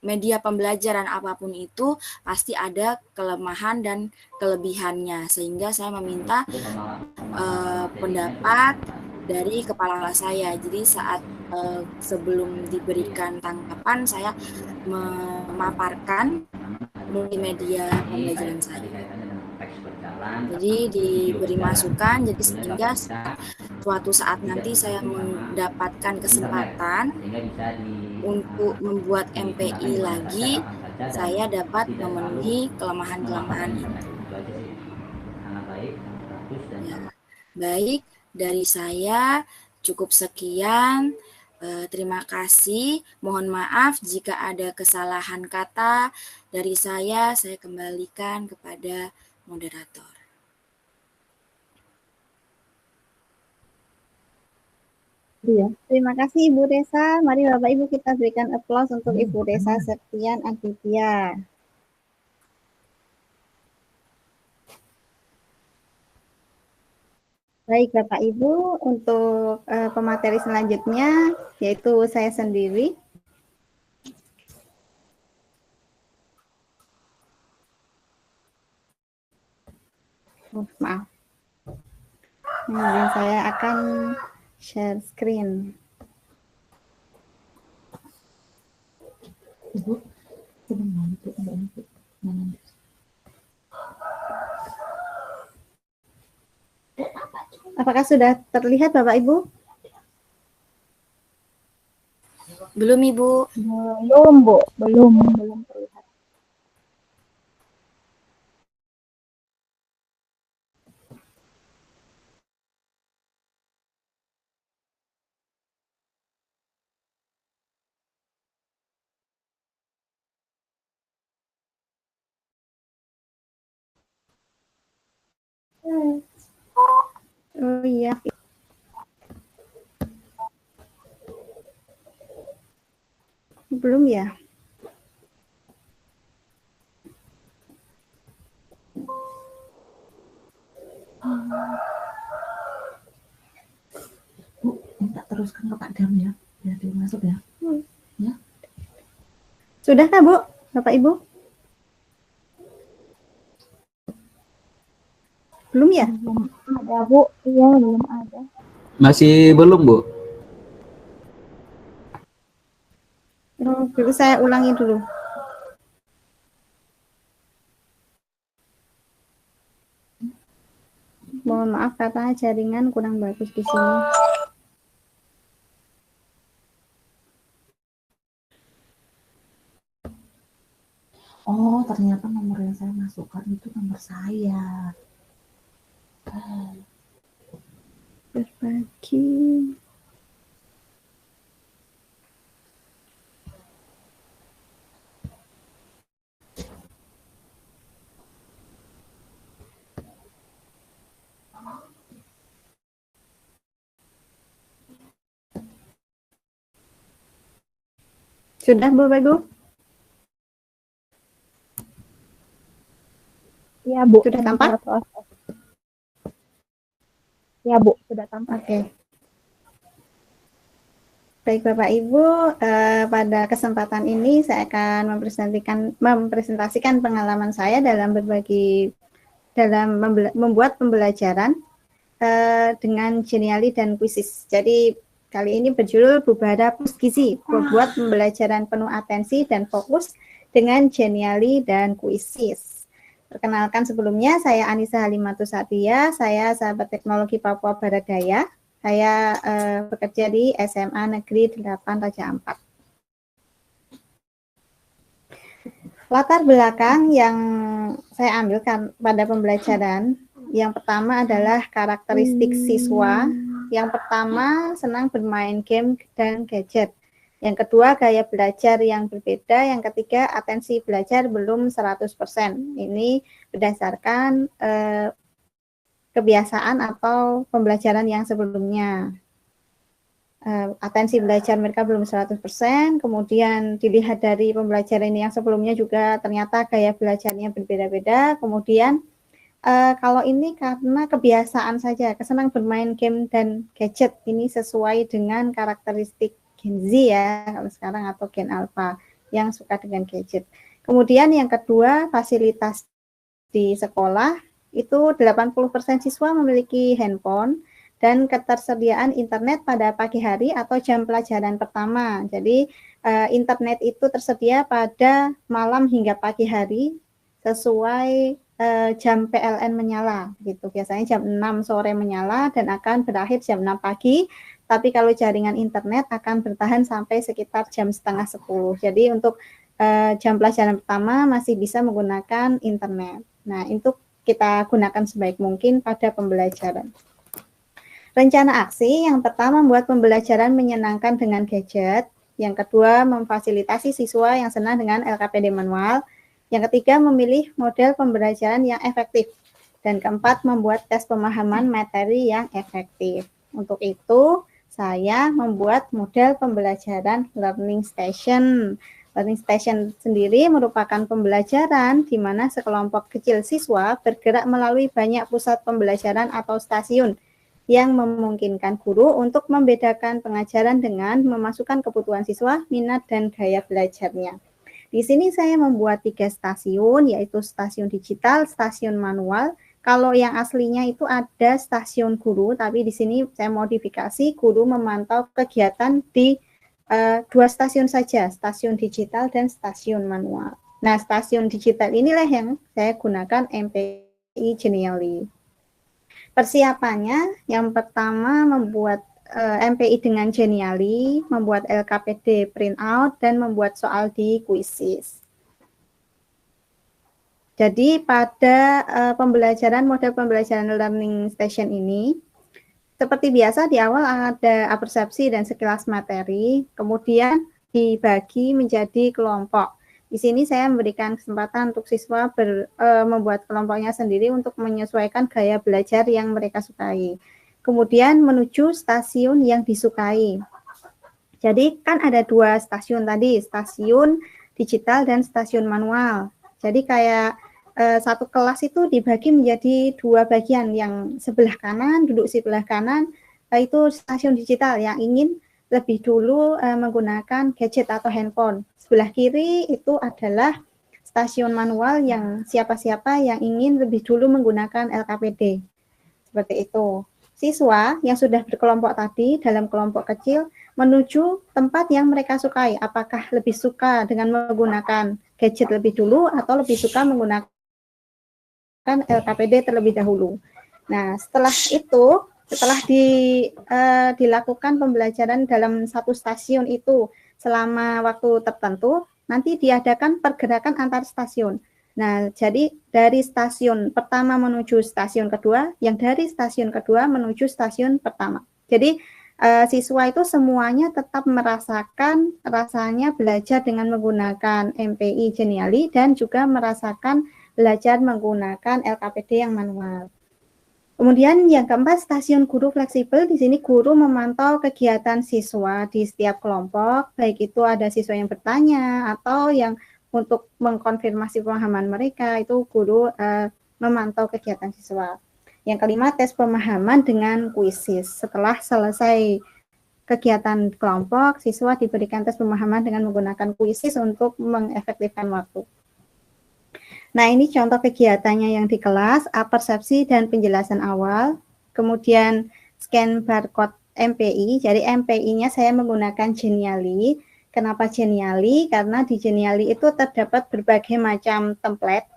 media pembelajaran apapun itu pasti ada kelemahan dan kelebihannya, sehingga saya meminta pendapat dari kepala kelas saya. Jadi saat sebelum diberikan tanggapan, saya memaparkan multimedia pembelajaran saya. Jadi diberi masukan, jadi sehingga suatu saat nanti saya mendapatkan kesempatan untuk membuat MPI lagi, saya dapat memenuhi kelemahan-kelemahan itu. Ya, baik, dari saya cukup sekian. Terima kasih. Mohon maaf jika ada kesalahan kata dari saya kembalikan kepada moderator. Ya, terima kasih Ibu Resa. Mari Bapak Ibu kita berikan aplaus untuk Ibu Resa Septian Aditya. Baik Bapak Ibu, untuk pemateri selanjutnya yaitu saya sendiri. Maaf. Kemudian saya akan share screen. Ibu, Apakah sudah terlihat Bapak Ibu? Belum Ibu. Belum, Bu. Belum terlihat. Oh iya. Belum ya? Bu, minta teruskan ke Pak Dam ya, biar dia masuk ya. Ya. Sudahkah Bu, Bapak Ibu? Belum ya? Belum ada, Bu. Iya, belum ada. Masih belum, Bu? Oh Dulu saya ulangi dulu. Mohon maaf karena jaringan kurang bagus di sini. Oh, ternyata nomor yang saya masukkan itu nomor saya. Berbagi. Sudah, Bapak Ibu? Ya, Bu. Sudah tampak? Ya, Bu, sudah tampak. Oke. Baik Bapak Ibu, pada kesempatan ini saya akan mempresentasikan pengalaman saya dalam membuat pembelajaran dengan Genially dan Quizzes. Jadi kali ini berjudul Bubara Pusgizi, membuat pembelajaran penuh atensi dan fokus dengan Genially dan Quizzes. Perkenalkan sebelumnya, saya Anissa Halimatus Satria, saya sahabat teknologi Papua Barat Daya. Saya bekerja di SMA Negeri 8 Raja Ampat. Latar belakang yang saya ambilkan pada pembelajaran, yang pertama adalah karakteristik siswa. Yang pertama, senang bermain game dan gadget. Yang kedua, gaya belajar yang berbeda. Yang ketiga, atensi belajar belum 100%. Ini berdasarkan kebiasaan atau pembelajaran yang sebelumnya. Atensi belajar mereka belum 100%, kemudian dilihat dari pembelajaran ini yang sebelumnya juga ternyata gaya belajarnya berbeda-beda, kemudian kalau ini karena kebiasaan saja, kesenang bermain game dan gadget, ini sesuai dengan karakteristik Gen Z ya, kalau sekarang atau Gen Alpha, yang suka dengan gadget. Kemudian yang kedua, fasilitas di sekolah, itu 80% siswa memiliki handphone dan ketersediaan internet pada pagi hari atau jam pelajaran pertama. Jadi internet itu tersedia pada malam hingga pagi hari sesuai jam PLN menyala gitu. Biasanya jam 6 sore menyala dan akan berakhir jam 6 pagi. Tapi kalau jaringan internet akan bertahan sampai sekitar jam setengah 10. Jadi untuk jam pelajaran pertama masih bisa menggunakan internet. Nah, untuk kita gunakan sebaik mungkin pada pembelajaran. Rencana aksi yang pertama membuat pembelajaran menyenangkan dengan gadget. Yang kedua, memfasilitasi siswa yang senang dengan LKPD manual. Yang ketiga, memilih model pembelajaran yang efektif. Dan keempat, membuat tes pemahaman materi yang efektif. Untuk itu, saya membuat model pembelajaran Learning Station. Learning Station sendiri merupakan pembelajaran di mana sekelompok kecil siswa bergerak melalui banyak pusat pembelajaran atau stasiun yang memungkinkan guru untuk membedakan pengajaran dengan memasukkan kebutuhan siswa, minat, dan gaya belajarnya. Di sini saya membuat 3 stasiun, yaitu stasiun digital, stasiun manual. Kalau yang aslinya itu ada stasiun guru, tapi di sini saya modifikasi guru memantau kegiatan di 2 stasiun saja, stasiun digital dan stasiun manual. Nah, stasiun digital inilah yang saya gunakan MPI Genially. Persiapannya, yang pertama membuat MPI dengan Genially, membuat LKPD printout, dan membuat soal di Quizzes. Jadi pada pembelajaran model pembelajaran Learning Station ini, seperti biasa di awal ada persepsi dan sekilas materi, kemudian dibagi menjadi kelompok. Di sini saya memberikan kesempatan untuk siswa membuat kelompoknya sendiri untuk menyesuaikan gaya belajar yang mereka sukai. Kemudian menuju stasiun yang disukai. Jadi kan ada 2 stasiun tadi, stasiun digital dan stasiun manual. Jadi kayak satu kelas itu dibagi menjadi 2 bagian, yang sebelah kanan, duduk sebelah kanan, itu stasiun digital yang ingin lebih dulu menggunakan gadget atau handphone. Sebelah kiri itu adalah stasiun manual yang siapa-siapa yang ingin lebih dulu menggunakan LKPD. Seperti itu. Siswa yang sudah berkelompok tadi dalam kelompok kecil menuju tempat yang mereka sukai. Apakah lebih suka dengan menggunakan gadget lebih dulu atau lebih suka menggunakan LKPD terlebih dahulu. Nah, setelah itu, setelah dilakukan pembelajaran dalam satu stasiun itu selama waktu tertentu, nanti diadakan pergerakan antar stasiun. Nah, jadi dari stasiun pertama menuju stasiun kedua, yang dari stasiun kedua menuju stasiun pertama. Jadi siswa itu semuanya tetap merasakan rasanya belajar dengan menggunakan MPI Geniali dan juga merasakan belajar menggunakan LKPD yang manual. Kemudian yang keempat, stasiun guru fleksibel. Di sini guru memantau kegiatan siswa di setiap kelompok, baik itu ada siswa yang bertanya atau yang untuk mengkonfirmasi pemahaman mereka, itu guru memantau kegiatan siswa. Yang kelima, tes pemahaman dengan kuisis. Setelah selesai kegiatan kelompok, siswa diberikan tes pemahaman dengan menggunakan kuisis untuk mengefektifkan waktu. Nah, ini contoh kegiatannya yang di kelas, persepsi dan penjelasan awal, kemudian scan barcode MPI. Jadi MPI-nya saya menggunakan Geniali. Kenapa Geniali? Karena di Geniali itu terdapat berbagai macam template,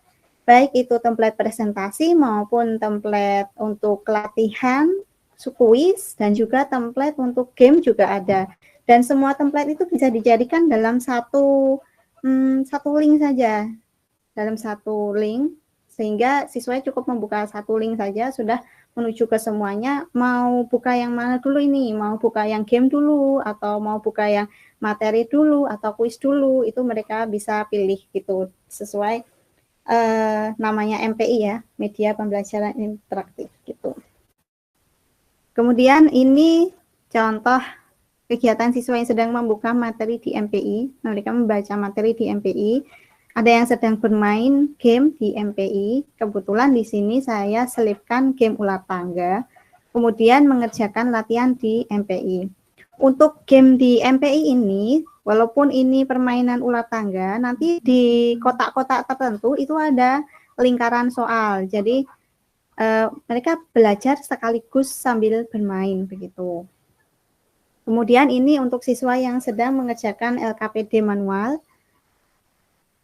baik itu template presentasi maupun template untuk latihan, kuis, dan juga template untuk game juga ada. Dan semua template itu bisa dijadikan dalam satu link saja. Dalam satu link, sehingga siswa cukup membuka satu link saja sudah menuju ke semuanya. Mau buka yang mana dulu ini? Mau buka yang game dulu atau mau buka yang materi dulu atau kuis dulu, itu mereka bisa pilih gitu sesuai namanya MPI ya, media pembelajaran interaktif gitu. Kemudian ini contoh kegiatan siswa yang sedang membuka materi di MPI, mereka membaca materi di MPI. Ada yang sedang bermain game di MPI. Kebetulan di sini saya selipkan game ular tangga, kemudian mengerjakan latihan di MPI. Untuk game di MPI ini, walaupun ini permainan ular tangga, nanti di kotak-kotak tertentu itu ada lingkaran soal. Jadi mereka belajar sekaligus sambil bermain begitu. Kemudian ini untuk siswa yang sedang mengerjakan LKPD manual.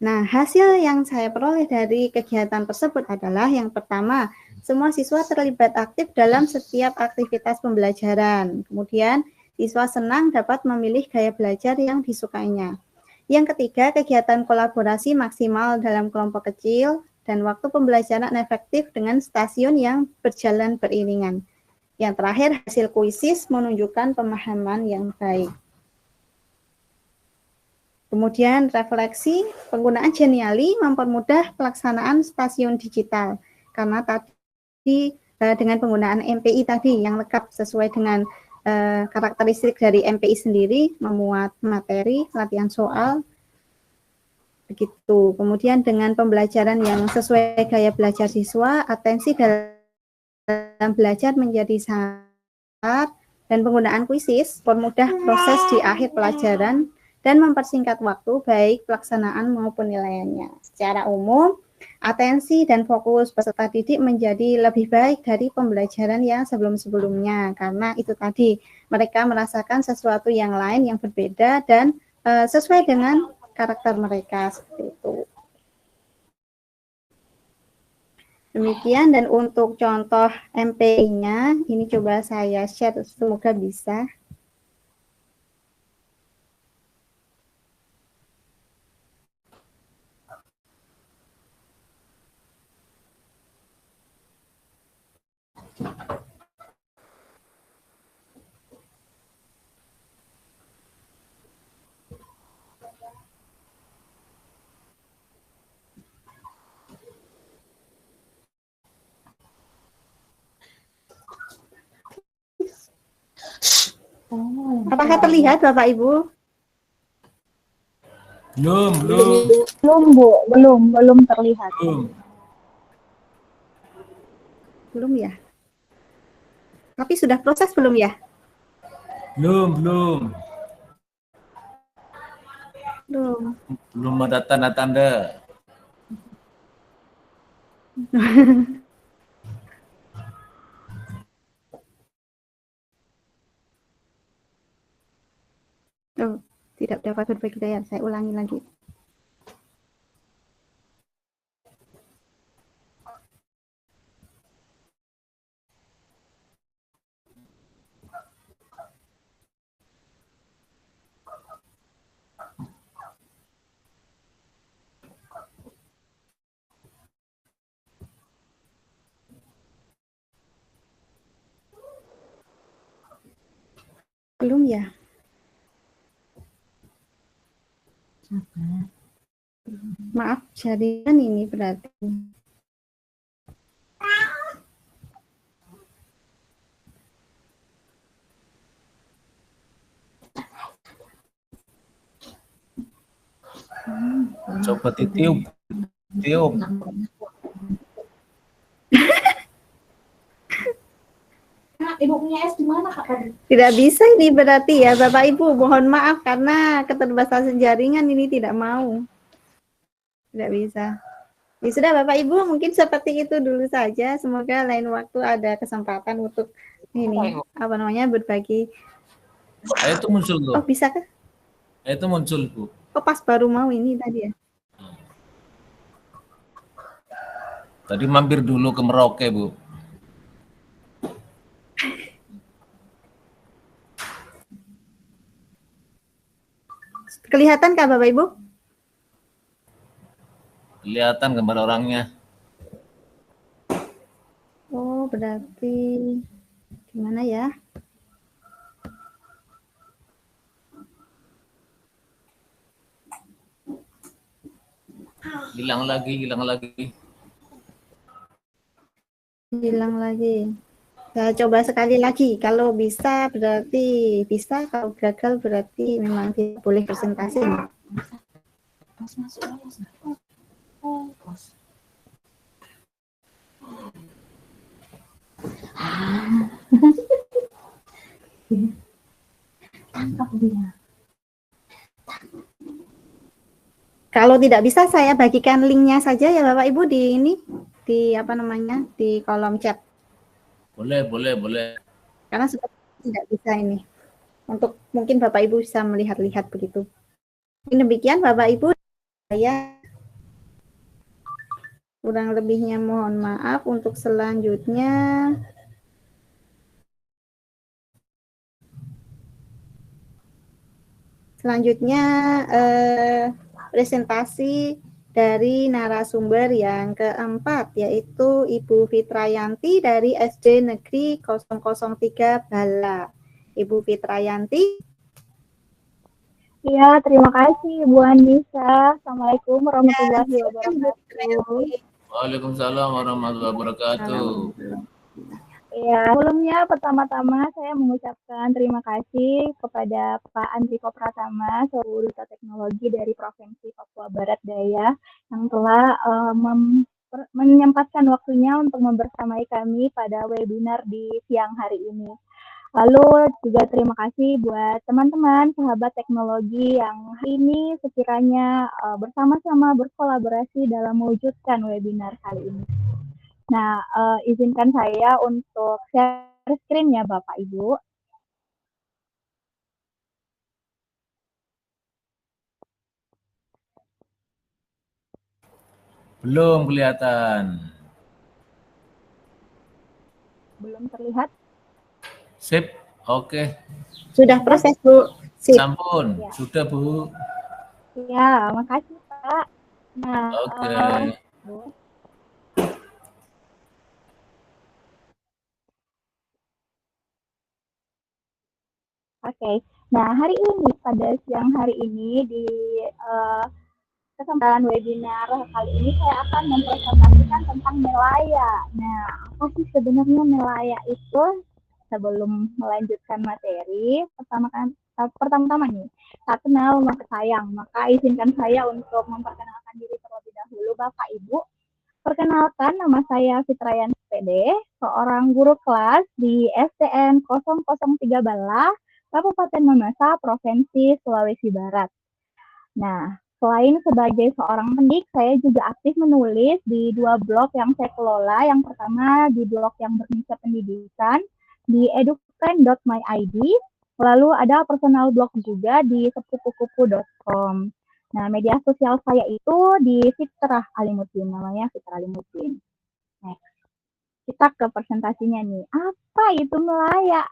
Nah, hasil yang saya peroleh dari kegiatan tersebut adalah yang pertama, semua siswa terlibat aktif dalam setiap aktivitas pembelajaran. Kemudian, siswa senang dapat memilih gaya belajar yang disukainya. Yang ketiga, kegiatan kolaborasi maksimal dalam kelompok kecil dan waktu pembelajaran efektif dengan stasiun yang berjalan beriringan. Yang terakhir, hasil kuisis menunjukkan pemahaman yang baik. Kemudian refleksi, penggunaan Geniali mempermudah pelaksanaan stasiun digital. Karena tadi dengan penggunaan MPI tadi yang lengkap sesuai dengan karakteristik dari MPI sendiri, memuat materi, latihan soal, begitu. Kemudian dengan pembelajaran yang sesuai gaya belajar siswa, atensi dalam belajar menjadi sangat, dan penggunaan kuisis permudah proses di akhir pelajaran dan mempersingkat waktu baik pelaksanaan maupun nilainya. Secara umum, atensi dan fokus peserta didik menjadi lebih baik dari pembelajaran yang sebelum-sebelumnya, karena itu tadi mereka merasakan sesuatu yang lain yang berbeda dan sesuai dengan karakter mereka seperti itu. Demikian, dan untuk contoh MPI-nya ini coba saya share, semoga bisa. Apakah terlihat Bapak Ibu? Belum Bu, belum terlihat. Belum ya? Tapi sudah proses belum ya? Belum ada tanda-tanda. Tidak dapat berbagi layar. Saya ulangi lagi. Belum ya? Maaf, jaringan ini berarti. Coba ditiup. Tiup. Ibu punya es di mana Kak tadi? Tidak bisa ini berarti ya Bapak Ibu. Mohon maaf karena keterbatasan jaringan ini tidak mau. Tidak bisa. Ya sudah Bapak Ibu, mungkin seperti itu dulu saja. Semoga lain waktu ada kesempatan untuk ini apa namanya berbagi. Itu muncul tuh. Oh bisa kah? Itu muncul Bu. Oh pas baru mau ini tadi ya. Tadi mampir dulu ke Merauke Bu. Kelihatan kah Bapak Ibu? Kelihatan gambar orangnya. Oh berarti gimana ya? Hilang lagi, hilang lagi. Hilang lagi. Saya coba sekali lagi. Kalau bisa berarti bisa. Kalau gagal berarti memang tidak boleh presentasi. Kalau tidak bisa saya bagikan linknya saja ya Bapak Ibu di ini di apa namanya di kolom chat. Boleh. Karena seperti tidak bisa ini. Untuk mungkin Bapak Ibu bisa melihat-lihat begitu. Ini demikian Bapak Ibu, saya kurang lebihnya mohon maaf. Untuk selanjutnya presentasi dari narasumber yang keempat, yaitu Ibu Fitrayanti dari SD Negeri 003 Bala. Ibu Fitrayanti. Iya, terima kasih Bu Anissa. Assalamualaikum warahmatullahi wabarakatuh. Waalaikumsalam warahmatullahi wabarakatuh. Ya, sebelumnya pertama-tama saya mengucapkan terima kasih kepada Pak Andriko Pratama, seluruh Duta Teknologi dari Provinsi Papua Barat Daya yang telah menyempatkan waktunya untuk membersamai kami pada webinar di siang hari ini. Lalu juga terima kasih buat teman-teman sahabat teknologi yang hari ini sekiranya bersama-sama berkolaborasi dalam mewujudkan webinar kali ini. Nah, izinkan saya untuk share screen ya Bapak Ibu. Belum kelihatan. Belum terlihat? Sip, oke. Sudah proses Bu. Sip. Sampun, ya. Sudah Bu. Ya, makasih Pak. Nah, oke. Oke, nah hari ini pada siang hari ini di kesempatan webinar kali ini saya akan mempresentasikan tentang Melaya. Nah, apa sih sebenarnya Melaya itu? Sebelum melanjutkan materi, pertama-tama nih, tak kenal maka sayang. Maka izinkan saya untuk memperkenalkan diri terlebih dahulu, Bapak Ibu. Perkenalkan, nama saya Fitrayanti PD, seorang guru kelas di STN 003 Bala, Kabupaten Mamasa, Provinsi Sulawesi Barat. Nah, selain sebagai seorang pendidik, saya juga aktif menulis di 2 blog yang saya kelola. Yang pertama di blog yang bermisi pendidikan di edupen.myid. Lalu ada personal blog juga di sepupukupu.com. Nah, media sosial saya itu di Fitrah Alimuddin, namanya Fitrah Alimuddin. Next. Kita ke presentasinya nih. Apa itu Melaya?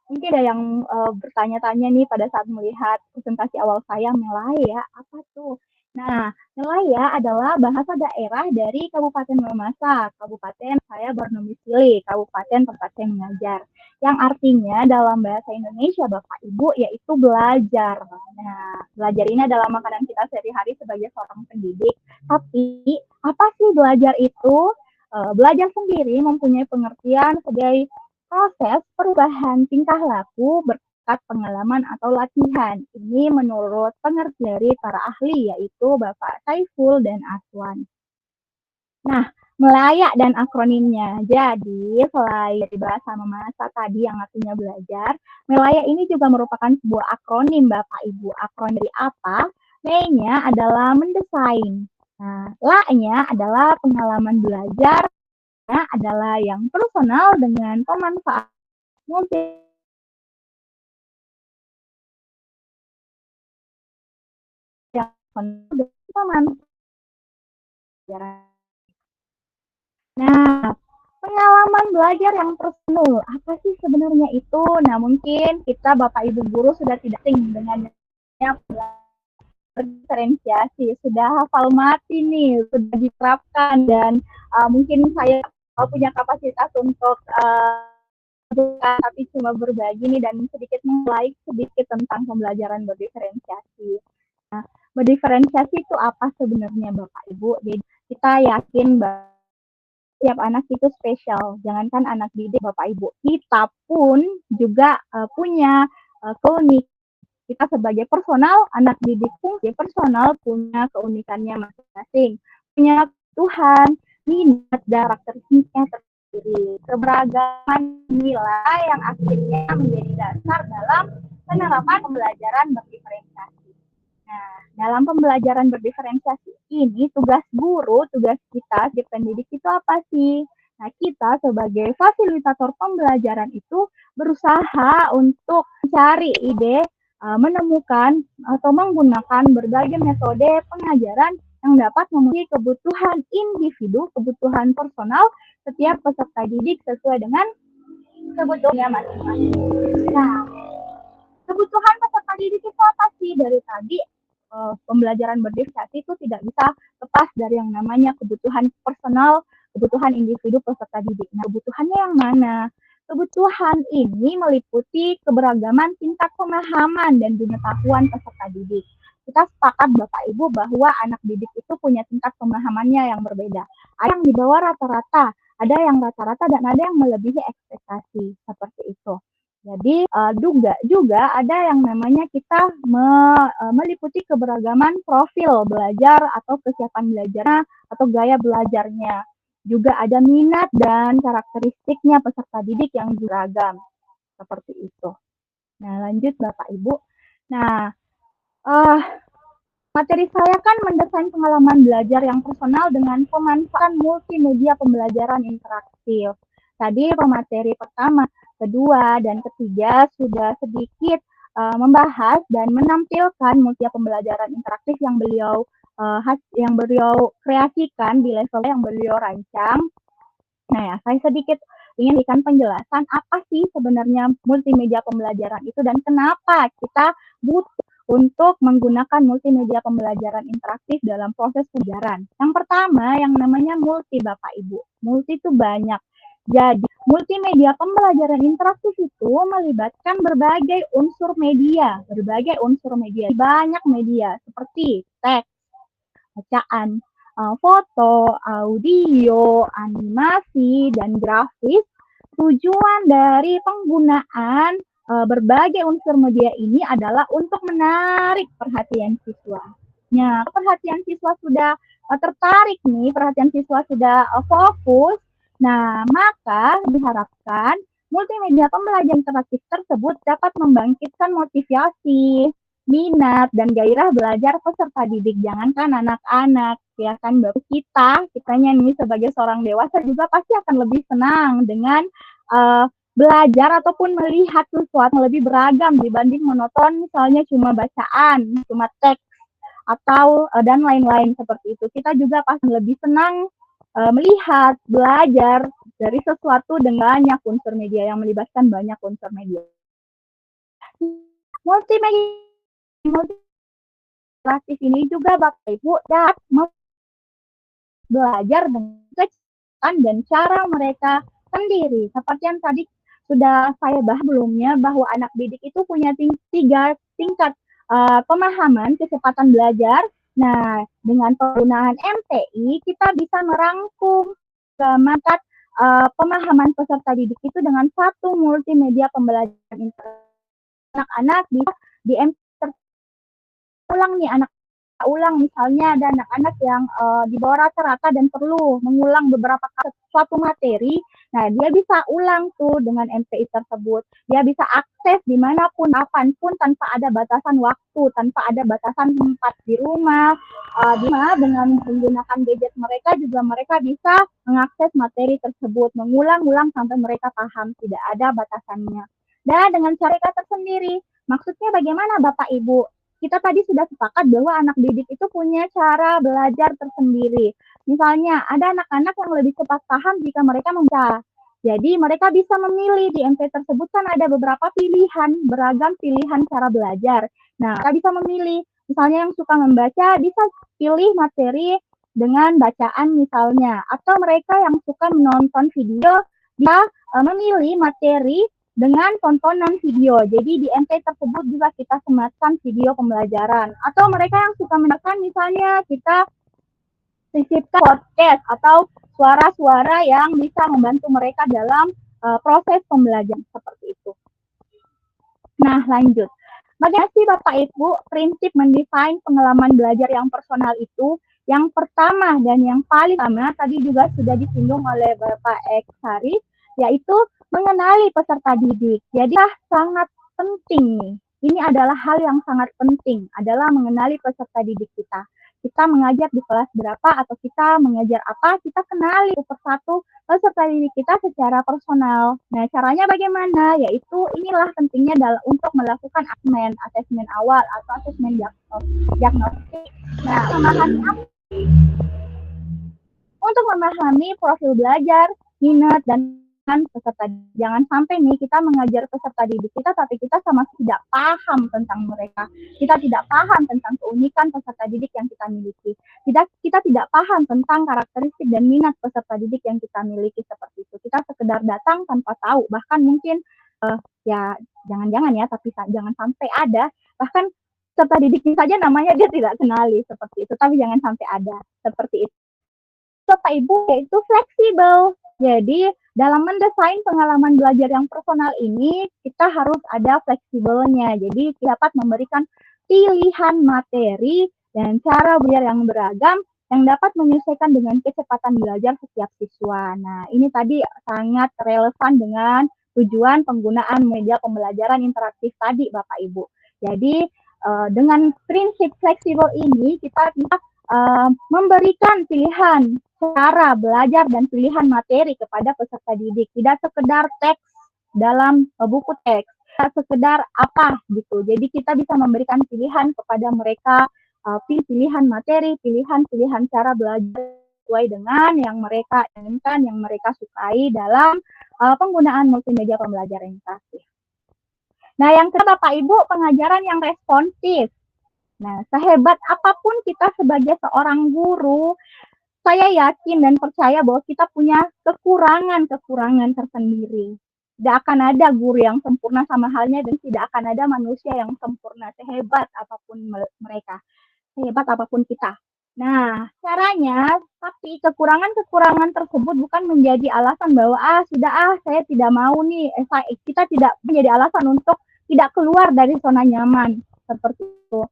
Mungkin ada yang bertanya-tanya nih pada saat melihat presentasi awal saya, Melaya, apa tuh? Nah, Melaya adalah bahasa daerah dari Kabupaten Mamasa, kabupaten saya berdomisili, kabupaten tempat saya mengajar. Yang artinya dalam bahasa Indonesia, Bapak Ibu, yaitu belajar. Nah, belajar ini adalah makanan kita sehari-hari sebagai seorang pendidik. Tapi, apa sih belajar itu? Belajar sendiri mempunyai pengertian sebagai proses perubahan tingkah laku berkat pengalaman atau latihan. Ini menurut pengertian dari para ahli, yaitu Bapak Saiful dan Aswan. Nah, Melaya dan akronimnya. Jadi, selain dari bahasa Mamasa tadi yang artinya belajar, Melaya ini juga merupakan sebuah akronim, Bapak Ibu. Akronim dari apa? M-nya adalah mendesain. Nah, La-nya adalah pengalaman belajar, adalah yang personal dengan pemanfaatan multi yang pemanfaatan. Nah, pengalaman belajar yang personal, apa sih sebenarnya itu? Nah, mungkin kita Bapak Ibu guru sudah tidak asing dengan diferensiasi, sudah hafal mati nih, sudah diterapkan, dan mungkin saya punya kapasitas untuk tapi cuma berbagi nih dan sedikit mulai sedikit tentang pembelajaran berdiferensiasi. Nah, berdiferensiasi itu apa sebenarnya Bapak Ibu? Jadi kita yakin bahwa setiap anak itu spesial. Jangankan anak didik Bapak Ibu, kita pun juga punya keunikan. Kita sebagai personal, anak didik pun personal punya keunikannya masing-masing. Punya Tuhan, minat, karakteristiknya tersendiri. Keberagaman nilai yang akhirnya menjadi dasar dalam penerapan pembelajaran berdiferensiasi. Nah, dalam pembelajaran berdiferensiasi ini, tugas guru, tugas kita, si pendidik itu apa sih? Nah, kita sebagai fasilitator pembelajaran itu berusaha untuk mencari ide, menemukan atau menggunakan berbagai metode pengajaran yang dapat memenuhi kebutuhan individu, kebutuhan personal setiap peserta didik sesuai dengan kebutuhannya masing-masing. Nah, kebutuhan peserta didik itu apa sih? Dari tadi pembelajaran berdiferensiasi itu tidak bisa lepas dari yang namanya kebutuhan personal, kebutuhan individu peserta didik. Nah, kebutuhannya yang mana? Kebutuhan ini meliputi keberagaman tingkat pemahaman dan pengetahuan peserta didik. Kita sepakat Bapak Ibu bahwa anak didik itu punya tingkat pemahamannya yang berbeda. Ada yang di bawah rata-rata, ada yang rata-rata, dan ada yang melebihi ekspektasi. Seperti itu. Jadi juga ada yang namanya kita meliputi keberagaman profil belajar atau kesiapan belajarnya atau gaya belajarnya. Juga ada minat dan karakteristiknya peserta didik yang beragam. Seperti itu. Nah, lanjut Bapak Ibu. Nah, materi saya kan mendesain pengalaman belajar yang personal dengan pemanfaatan multimedia pembelajaran interaktif. Tadi pemateri pertama, kedua, dan ketiga sudah sedikit membahas dan menampilkan media pembelajaran interaktif yang beliau kreasikan di level yang beliau rancang. Nah, ya, saya sedikit ingin berikan penjelasan apa sih sebenarnya multimedia pembelajaran itu dan kenapa kita butuh untuk menggunakan multimedia pembelajaran interaktif dalam proses pembelajaran. Yang pertama, yang namanya multi Bapak Ibu. Multi itu banyak. Jadi, multimedia pembelajaran interaktif itu melibatkan berbagai unsur media. Banyak media seperti teks, bacaan, foto, audio, animasi, dan grafis. Tujuan dari penggunaan berbagai unsur media ini adalah untuk menarik perhatian siswa. Nah, perhatian siswa sudah tertarik nih, perhatian siswa sudah fokus. Nah, maka diharapkan multimedia pembelajaran interaktif tersebut dapat membangkitkan motivasi, minat, dan gairah belajar peserta didik. Jangankan anak-anak, ya kan, baru kitanya nih sebagai seorang dewasa juga pasti akan lebih senang dengan belajar ataupun melihat sesuatu yang lebih beragam dibanding monoton misalnya cuma bacaan, cuma teks atau dan lain-lain seperti itu. Kita juga pasti lebih senang melihat, belajar dari sesuatu dengan banyak unsur media yang melibatkan banyak unsur media. Multimedia interaktif ini juga Bapak Ibu dapat belajar dengan kecepatan dan cara mereka sendiri. Seperti yang tadi sudah saya bahas sebelumnya bahwa anak didik itu punya tiga tingkat pemahaman kecepatan belajar. Nah, dengan penggunaan MTI kita bisa merangkum tingkat pemahaman peserta didik itu dengan satu multimedia pembelajaran interaktif. Anak-anak bisa di MTI ulang nih ulang misalnya ada anak-anak yang di bawah rata-rata dan perlu mengulang beberapa kali suatu materi, nah dia bisa ulang tuh dengan MTI tersebut. Dia bisa akses dimanapun, kapanpun tanpa ada batasan waktu, tanpa ada batasan tempat di rumah. Dengan menggunakan gadget mereka juga mereka bisa mengakses materi tersebut, mengulang-ulang sampai mereka paham, tidak ada batasannya. Dan dengan cara tersendiri, maksudnya bagaimana Bapak Ibu? Kita tadi sudah sepakat bahwa anak didik itu punya cara belajar tersendiri. Misalnya, ada anak-anak yang lebih cepat paham jika mereka membaca. Jadi, mereka bisa memilih di MP tersebut kan ada beberapa pilihan, beragam pilihan cara belajar. Nah, kita bisa memilih. Misalnya yang suka membaca bisa pilih materi dengan bacaan misalnya. Atau mereka yang suka menonton video, dia memilih materi dengan tontonan video. Jadi di MP tersebut juga kita sematkan video pembelajaran. Atau mereka yang suka mendengarkan misalnya kita sisipkan podcast atau suara-suara yang bisa membantu mereka dalam proses pembelajaran seperti itu. Nah, lanjut. Bagaimana sih Bapak Ibu prinsip mendesain pengalaman belajar yang personal itu? Yang pertama dan yang paling utama tadi juga sudah disinggung oleh Bapak Eksari, yaitu mengenali peserta didik. Jadi sangat penting nih. Ini adalah hal yang sangat penting, adalah mengenali peserta didik kita. Kita mengajar di kelas berapa atau kita mengajar apa, kita kenali satu persatu peserta didik kita secara personal. Nah, caranya bagaimana? Yaitu inilah pentingnya untuk melakukan asesmen awal atau asesmen diagnostik. Nah, untuk memahami profil belajar, minat, dan peserta. Jangan sampai nih kita mengajar peserta didik kita tapi kita sama tidak paham tentang mereka. Kita tidak paham tentang keunikan peserta didik yang kita miliki. Kita tidak paham tentang karakteristik dan minat peserta didik yang kita miliki seperti itu. Kita sekedar datang tanpa tahu. Bahkan mungkin ya jangan-jangan ya, tapi jangan sampai ada. Bahkan peserta didiknya saja namanya dia tidak kenali seperti itu. Tapi jangan sampai ada seperti itu. Bapak Ibu yaitu fleksibel. Jadi dalam mendesain pengalaman belajar yang personal ini, kita harus ada fleksibelnya. Jadi dapat memberikan pilihan materi dan cara belajar yang beragam yang dapat menyesuaikan dengan kecepatan belajar setiap siswa. Nah, ini tadi sangat relevan dengan tujuan penggunaan media pembelajaran interaktif tadi, Bapak Ibu. Jadi dengan prinsip fleksibel ini, kita bisa memberikan pilihan cara belajar dan pilihan materi kepada peserta didik. Tidak sekedar teks dalam buku teks, tidak sekedar apa gitu. Jadi kita bisa memberikan pilihan kepada mereka, pilihan materi, pilihan cara belajar sesuai dengan yang mereka inginkan, yang mereka sukai dalam penggunaan multimedia pembelajaran interaktif. Nah, yang kedua Bapak Ibu, pengajaran yang responsif. Nah, sehebat apapun kita sebagai seorang guru, saya yakin dan percaya bahwa kita punya kekurangan tersendiri. Tidak akan ada guru yang sempurna sama halnya dan tidak akan ada manusia yang sempurna sehebat apapun mereka, sehebat apapun kita. Nah, caranya, tapi kekurangan tersebut bukan menjadi alasan bahwa saya tidak mau nih, kita tidak menjadi alasan untuk tidak keluar dari zona nyaman seperti itu.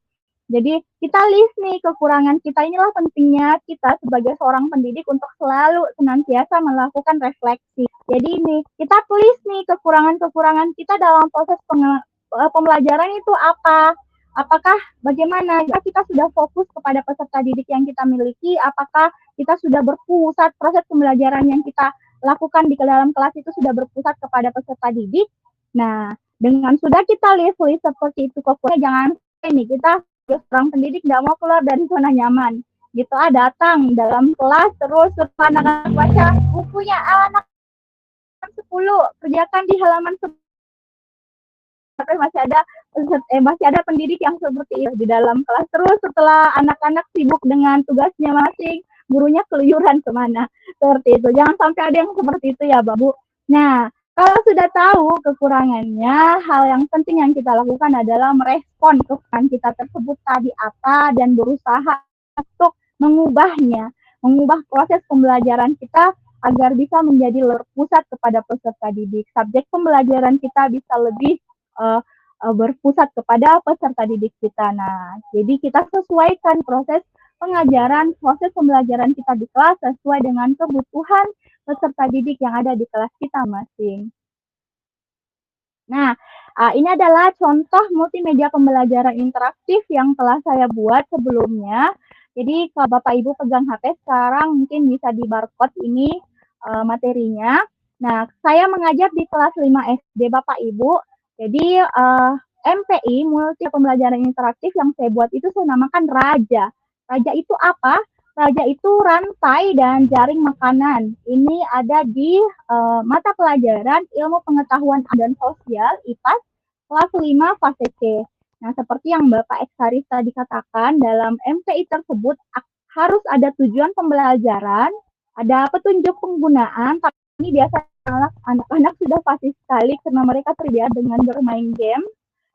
Jadi kita list nih kekurangan kita, inilah pentingnya kita sebagai seorang pendidik untuk selalu senantiasa melakukan refleksi. Jadi ini kita tulis nih kekurangan kita dalam proses pembelajaran itu apa? Apakah bagaimana? Kita sudah fokus kepada peserta didik yang kita miliki? Apakah kita sudah berpusat proses pembelajaran yang kita lakukan di dalam kelas itu sudah berpusat kepada peserta didik. Nah, dengan sudah kita list seperti itu, jangan ini kita seorang pendidik nggak mau keluar dari zona nyaman. Gitu, datang dalam kelas terus anak-anak baca bukunya anak 10, kerjakan di halaman 10. Masih ada pendidik yang seperti itu di dalam kelas. Terus setelah anak-anak sibuk dengan tugasnya masing, gurunya keluyuran kemana. Seperti itu. Jangan sampai ada yang seperti itu ya, Babu. Nah, kalau sudah tahu kekurangannya, hal yang penting yang kita lakukan adalah merespon kekurangan kita tersebut tadi apa dan berusaha untuk mengubahnya, mengubah proses pembelajaran kita agar bisa menjadi berpusat kepada peserta didik. Subjek pembelajaran kita bisa lebih berpusat kepada peserta didik kita. Nah, jadi kita sesuaikan proses pengajaran, proses pembelajaran kita di kelas sesuai dengan kebutuhan peserta didik yang ada di kelas kita masing. Nah, ini adalah contoh multimedia pembelajaran interaktif yang telah saya buat sebelumnya. Jadi kalau Bapak Ibu pegang HP sekarang mungkin bisa di barcode ini materinya. Nah, saya mengajar di kelas 5 SD Bapak Ibu. Jadi MPI, multi pembelajaran interaktif yang saya buat itu saya namakan Raja. Raja itu apa? Raja itu rantai dan jaring makanan. Ini ada di mata pelajaran Ilmu Pengetahuan dan Sosial IPAS kelas 5 fase C. Nah, seperti yang Bapak Eksaris tadi katakan, dalam MPI tersebut harus ada tujuan pembelajaran, ada petunjuk penggunaan, tapi ini biasanya anak-anak sudah pasti sekali karena mereka terbiasa dengan bermain game.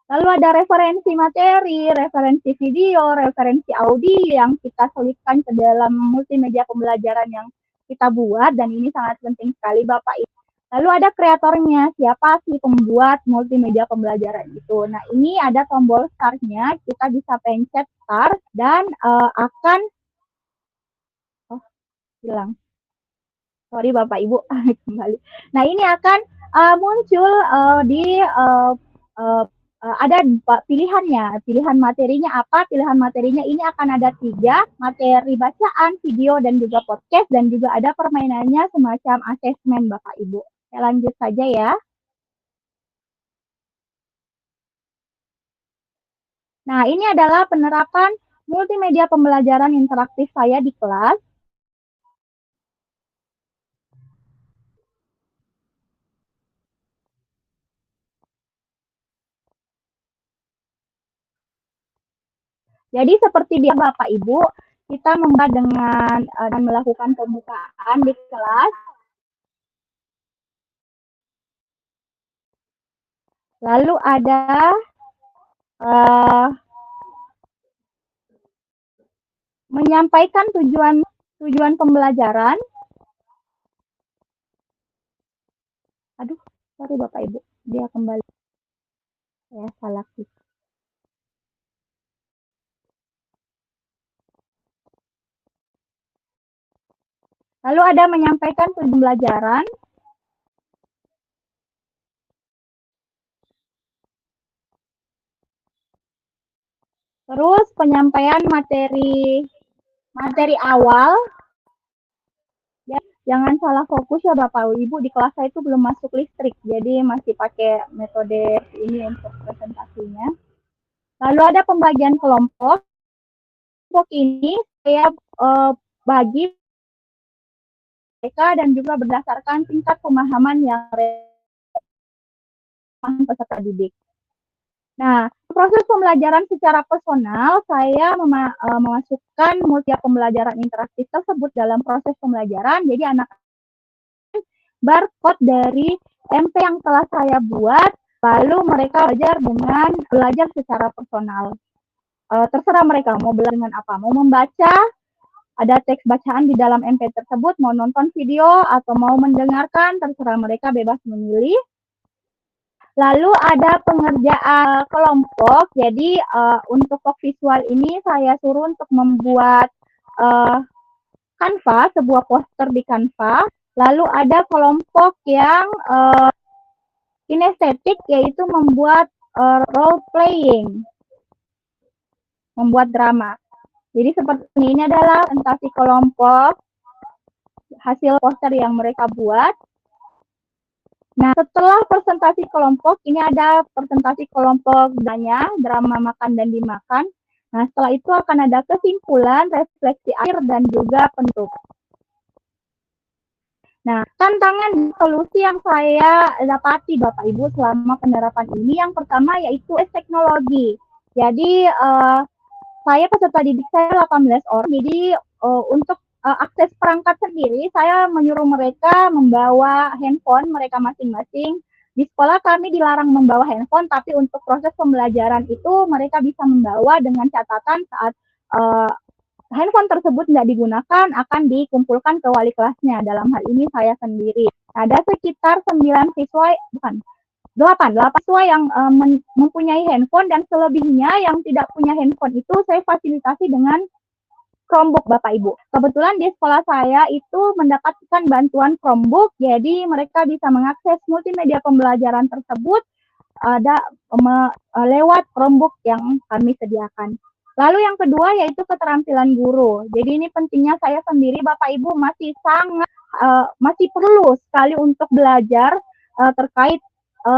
Lalu ada referensi materi, referensi video, referensi audio yang kita selipkan ke dalam multimedia pembelajaran yang kita buat, dan ini sangat penting sekali Bapak Ibu. Lalu ada kreatornya, siapa sih pembuat multimedia pembelajaran itu. Nah, ini ada tombol start-nya, kita bisa pencet start dan akan hilang. Sorry Bapak Ibu, kembali. Nah, ini akan muncul di ada pilihannya. Pilihan materinya apa? Pilihan materinya ini akan ada 3, materi bacaan, video, dan juga podcast, dan juga ada permainannya semacam asesmen Bapak Ibu. Saya lanjut saja ya. Nah, ini adalah penerapan multimedia pembelajaran interaktif saya di kelas. Jadi seperti biasa Bapak Ibu, kita membuat dengan dan melakukan pembukaan di kelas. Lalu ada menyampaikan tujuan pembelajaran. Aduh, sorry Bapak Ibu, dia kembali. Ya, salah klik. Lalu ada menyampaikan tujuan pembelajaran. Terus penyampaian materi awal. Ya, jangan salah fokus ya Bapak Ibu, di kelas saya itu belum masuk listrik, jadi masih pakai metode ini untuk presentasinya. Lalu ada pembagian kelompok. Kelompok ini saya bagi mereka dan juga berdasarkan tingkat pemahaman yang peserta didik. Nah, proses pembelajaran secara personal, saya memasukkan multimedia pembelajaran interaktif tersebut dalam proses pembelajaran. Jadi anak barcode dari MP yang telah saya buat, lalu mereka belajar secara personal. Terserah mereka mau belajar dengan apa, mau membaca, ada teks bacaan di dalam MP tersebut, mau nonton video atau mau mendengarkan, terserah mereka, bebas memilih. Lalu ada pengerjaan kelompok. Jadi untuk visual ini saya suruh untuk membuat Canva, sebuah poster di Canva. Lalu ada kelompok yang kinestetik, yaitu membuat role playing, membuat drama. Jadi seperti ini adalah presentasi kelompok. hasil poster yang mereka buat. Nah, setelah presentasi kelompok, ini ada presentasi kelompok drama makan dan dimakan. Nah, setelah itu akan ada kesimpulan, refleksi akhir, dan juga penutup. Nah, tantangan solusi yang saya dapati Bapak Ibu selama penerapan ini, yang pertama yaitu teknologi. Jadi, saya peserta didik saya 18 orang, jadi untuk akses perangkat sendiri, saya menyuruh mereka membawa handphone mereka masing-masing. Di sekolah kami dilarang membawa handphone, tapi untuk proses pembelajaran itu mereka bisa membawa dengan catatan saat handphone tersebut tidak digunakan akan dikumpulkan ke wali kelasnya. Dalam hal ini saya sendiri. Ada sekitar 9 siswa, bukan 8 siswa yang mempunyai handphone, dan selebihnya yang tidak punya handphone itu saya fasilitasi dengan Chromebook Bapak Ibu. Kebetulan di sekolah saya itu mendapatkan bantuan Chromebook, jadi mereka bisa mengakses multimedia pembelajaran tersebut lewat Chromebook yang kami sediakan. Lalu yang kedua yaitu keterampilan guru. Jadi ini pentingnya saya sendiri Bapak Ibu masih perlu sekali untuk belajar terkait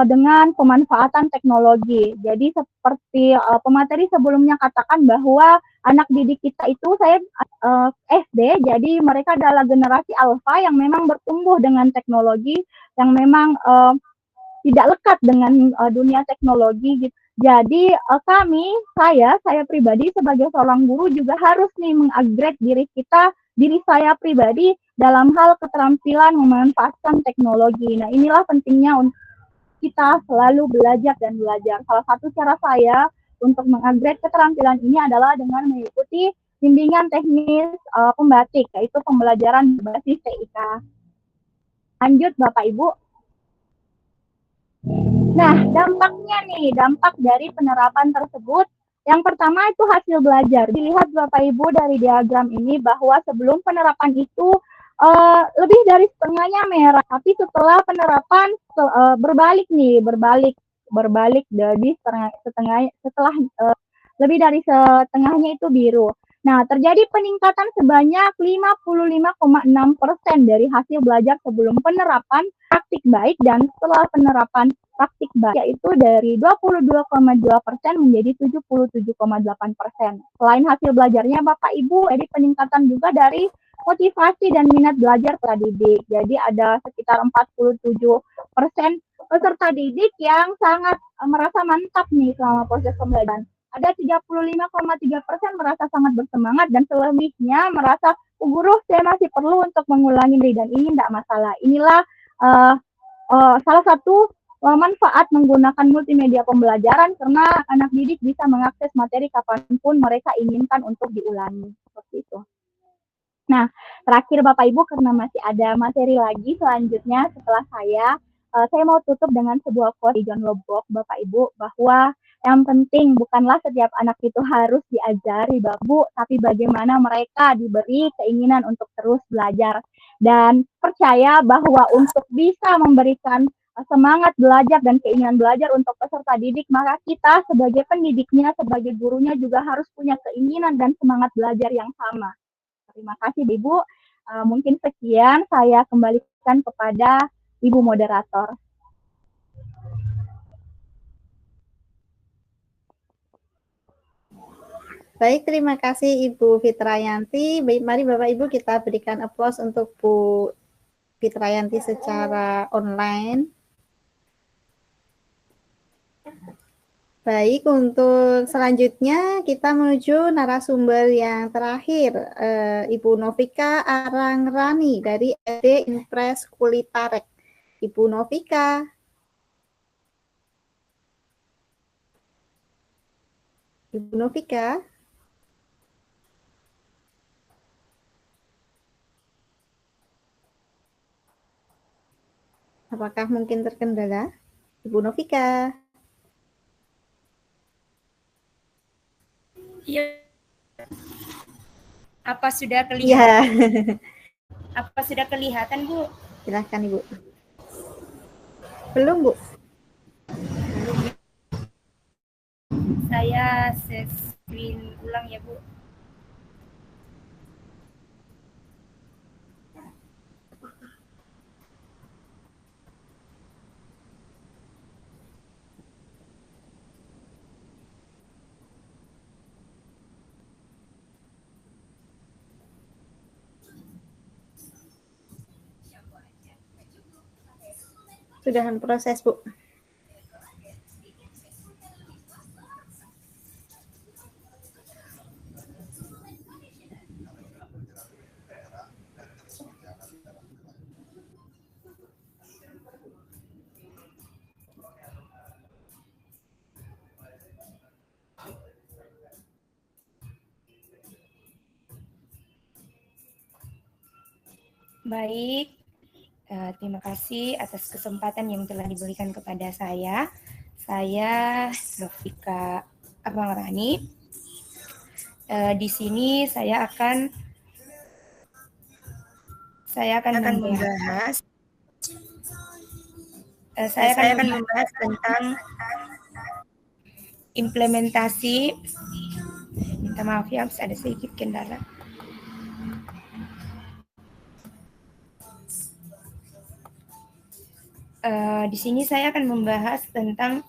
dengan pemanfaatan teknologi. Jadi seperti pemateri sebelumnya katakan bahwa anak didik kita itu saya SD, jadi mereka adalah generasi alfa yang memang bertumbuh dengan teknologi, yang memang tidak lekat dengan dunia teknologi gitu. Jadi saya pribadi sebagai seorang guru juga harus nih mengupgrade diri saya pribadi dalam hal keterampilan memanfaatkan teknologi. Nah, inilah pentingnya untuk kita selalu belajar dan belajar. Salah satu cara saya untuk mengupgrade keterampilan ini adalah dengan mengikuti bimbingan teknis pembatik, yaitu pembelajaran berbasis TIK. Lanjut Bapak Ibu. Nah, dampak dari penerapan tersebut, yang pertama itu hasil belajar. Dilihat Bapak Ibu dari diagram ini bahwa sebelum penerapan itu lebih dari setengahnya merah, tapi setelah penerapan berbalik dari setelah lebih dari setengahnya itu biru. Nah, terjadi peningkatan sebanyak 55,6% dari hasil belajar sebelum penerapan praktik baik dan setelah penerapan praktik baik, yaitu dari 22,2% menjadi 77,8%. Selain hasil belajarnya Bapak Ibu, jadi peningkatan juga dari motivasi dan minat belajar peserta didik. Jadi ada sekitar 47% peserta didik yang sangat merasa mantap nih selama proses pembelajaran. Ada 35,3% merasa sangat bersemangat, dan selebihnya merasa, guru saya masih perlu untuk mengulangi dan ini tidak masalah. Inilah salah satu manfaat menggunakan multimedia pembelajaran, karena anak didik bisa mengakses materi kapanpun mereka inginkan untuk diulangi. Seperti itu. Nah, terakhir Bapak Ibu, karena masih ada materi lagi selanjutnya setelah saya mau tutup dengan sebuah quote di John Lubbock, Bapak Ibu, bahwa yang penting bukanlah setiap anak itu harus diajari Bapak, tapi bagaimana mereka diberi keinginan untuk terus belajar. Dan percaya bahwa untuk bisa memberikan semangat belajar dan keinginan belajar untuk peserta didik, maka kita sebagai pendidiknya, sebagai gurunya juga harus punya keinginan dan semangat belajar yang sama. Terima kasih Ibu. Mungkin sekian, saya kembalikan kepada Ibu moderator. Baik, terima kasih Ibu Fitrayanti. Baik, mari Bapak Ibu kita berikan aplaus untuk Bu Fitrayanti secara online. Baik, untuk selanjutnya kita menuju narasumber yang terakhir, Ibu Novika Arangrani dari SD Impres Kulitarek. Ibu Novika. Ibu Novika. Apakah mungkin terkendala? Ibu Novika. Iya. Apa sudah kelihatan? Ya. Apa sudah kelihatan, Bu? Silahkan, Ibu. Belum, Bu? Saya screen ulang ya, Bu. Sudahan proses, Bu. Baik, terima kasih atas kesempatan yang telah diberikan kepada saya. Saya Novika Armangrani. Di sini saya akan membahas tentang implementasi. Minta maaf ya, ada sedikit kendala. Di sini saya akan membahas tentang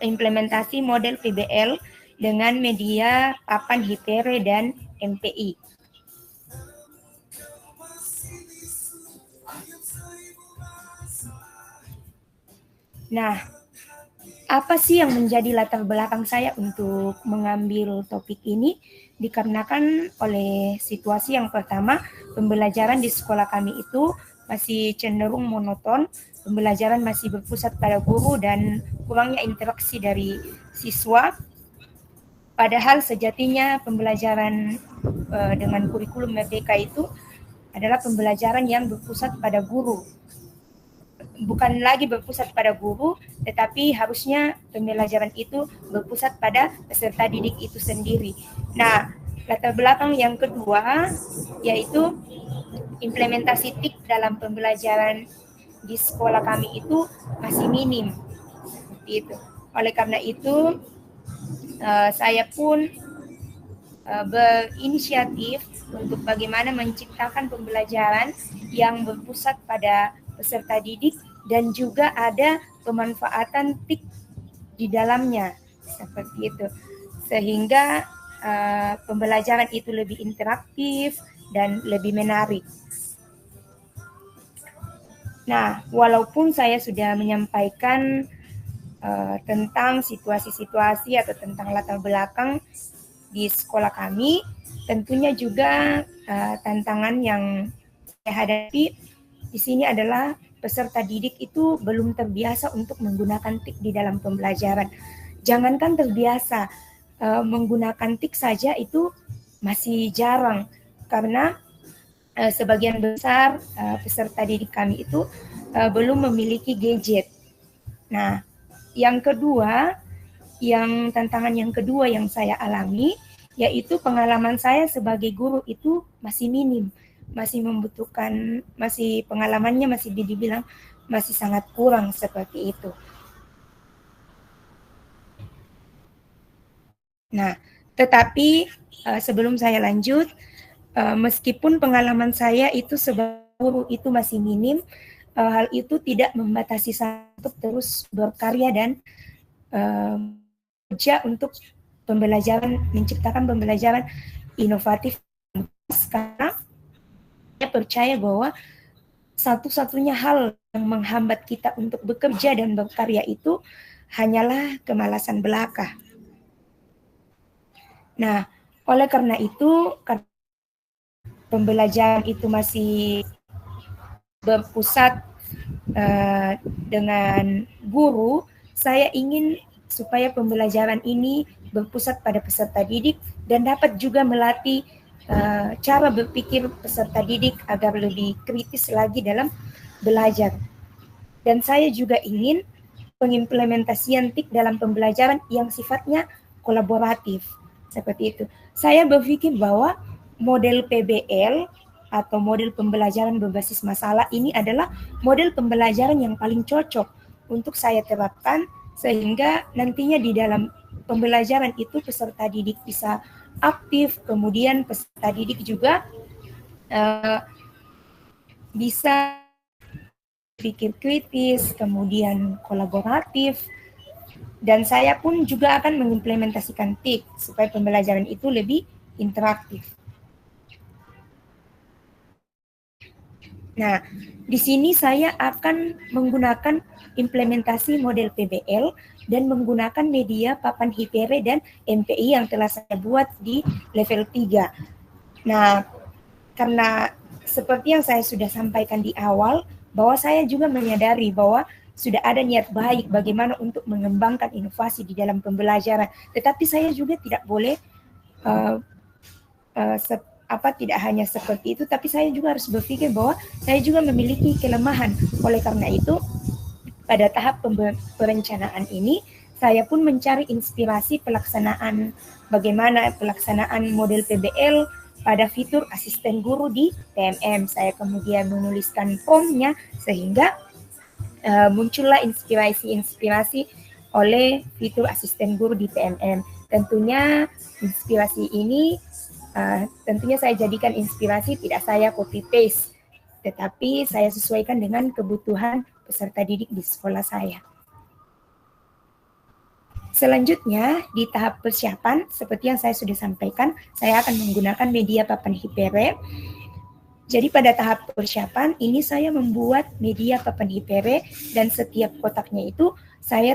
implementasi model PBL dengan media papan HIPERE dan MPI. Nah, apa sih yang menjadi latar belakang saya untuk mengambil topik ini? Dikarenakan oleh situasi yang pertama, pembelajaran di sekolah kami itu masih cenderung monoton, pembelajaran masih berpusat pada guru dan kurangnya interaksi dari siswa. Padahal sejatinya pembelajaran dengan kurikulum Merdeka itu adalah pembelajaran yang berpusat pada guru. Bukan lagi berpusat pada guru, tetapi harusnya pembelajaran itu berpusat pada peserta didik itu sendiri. Nah, latar belakang yang kedua yaitu implementasi TIK dalam pembelajaran di sekolah kami itu masih minim. Itu. Oleh karena itu, saya pun berinisiatif untuk bagaimana menciptakan pembelajaran yang berpusat pada peserta didik dan juga ada pemanfaatan TIK di dalamnya seperti itu, sehingga pembelajaran itu lebih interaktif dan lebih menarik. Nah, walaupun saya sudah menyampaikan tentang situasi-situasi atau tentang latar belakang di sekolah kami, tentunya juga tantangan yang saya hadapi di sini adalah peserta didik itu belum terbiasa untuk menggunakan TIK di dalam pembelajaran. Jangankan terbiasa, menggunakan TIK saja itu masih jarang karena sebagian besar peserta didik kami itu belum memiliki gadget. Nah, tantangan yang kedua yang saya alami yaitu pengalaman saya sebagai guru itu masih minim. Pengalamannya masih dibilang masih sangat kurang seperti itu. Nah, tetapi sebelum saya lanjut, meskipun pengalaman saya itu sebagai guru itu masih minim, hal itu tidak membatasi saya untuk terus berkarya dan kerja untuk menciptakan pembelajaran inovatif. Karena saya percaya bahwa satu-satunya hal yang menghambat kita untuk bekerja dan berkarya itu hanyalah kemalasan belaka. Nah, oleh karena itu, pembelajaran itu masih berpusat dengan guru, saya ingin supaya pembelajaran ini berpusat pada peserta didik dan dapat juga melatih cara berpikir peserta didik agar lebih kritis lagi dalam belajar. Dan saya juga ingin pengimplementasian TIK dalam pembelajaran yang sifatnya kolaboratif. Seperti itu. Saya berpikir bahwa model PBL atau model pembelajaran berbasis masalah ini adalah model pembelajaran yang paling cocok untuk saya terapkan sehingga nantinya di dalam pembelajaran itu peserta didik bisa aktif, kemudian peserta didik juga bisa pikir kritis, kemudian kolaboratif, dan saya pun juga akan mengimplementasikan TIK supaya pembelajaran itu lebih interaktif. Nah, di sini saya akan menggunakan implementasi model PBL dan menggunakan media papan HIPERE dan MPI yang telah saya buat di level 3. Nah, karena seperti yang saya sudah sampaikan di awal, bahwa saya juga menyadari bahwa sudah ada niat baik bagaimana untuk mengembangkan inovasi di dalam pembelajaran. Tetapi saya juga tidak boleh tidak hanya seperti itu, tapi saya juga harus berpikir bahwa saya juga memiliki kelemahan. Oleh karena itu, pada tahap perencanaan ini, saya pun mencari inspirasi bagaimana pelaksanaan model PBL pada fitur asisten guru di PMM. Saya kemudian menuliskan prompt-nya sehingga muncullah inspirasi oleh fitur asisten guru di PMM. Tentunya inspirasi ini tentunya saya jadikan inspirasi, tidak saya copy paste, tetapi saya sesuaikan dengan kebutuhan peserta didik di sekolah saya. Selanjutnya, di tahap persiapan, seperti yang saya sudah sampaikan, saya akan menggunakan media papan HIPERE. Jadi pada tahap persiapan, ini saya membuat media papan HIPERE dan setiap kotaknya itu saya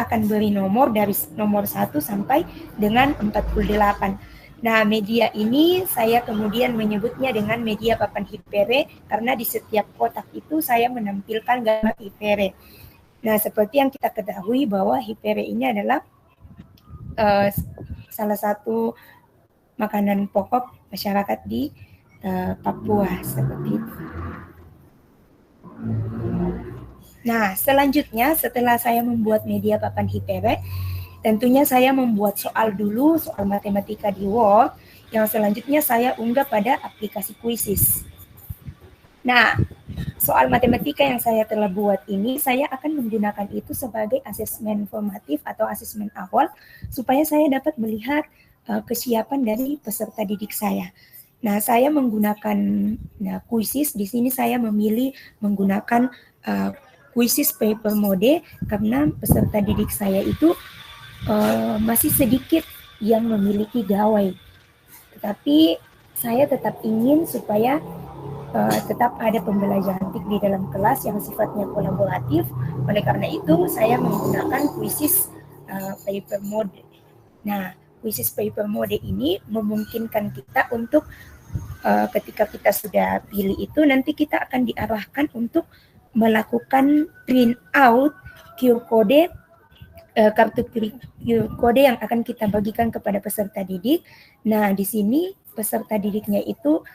akan beri nomor dari nomor 1 sampai dengan 48. Nah, media ini saya kemudian menyebutnya dengan media papan HIPERE karena di setiap kotak itu saya menampilkan gambar HIPERE. Nah, seperti yang kita ketahui bahwa HIPERE ini adalah salah satu makanan pokok masyarakat di Papua, seperti itu. Nah, selanjutnya setelah saya membuat media papan HIPERE, tentunya saya membuat soal dulu, soal matematika di Word, yang selanjutnya saya unggah pada aplikasi Quizzes. Nah, soal matematika yang saya telah buat ini, saya akan menggunakan itu sebagai asesmen formatif atau asesmen awal, supaya saya dapat melihat kesiapan dari peserta didik saya. Nah, saya menggunakan Quizzes, di sini saya memilih menggunakan Quizzes paper mode, karena peserta didik saya itu masih sedikit yang memiliki gawai, tetapi saya tetap ingin supaya tetap ada pembelajaran di dalam kelas yang sifatnya kolaboratif. Oleh karena itu saya menggunakan Quizzes paper mode. Nah, Quizzes paper mode ini memungkinkan kita untuk ketika kita sudah pilih itu, nanti kita akan diarahkan untuk melakukan print out QR code, kartu QR kode yang akan kita bagikan kepada peserta didik. Nah, di sini peserta didiknya itu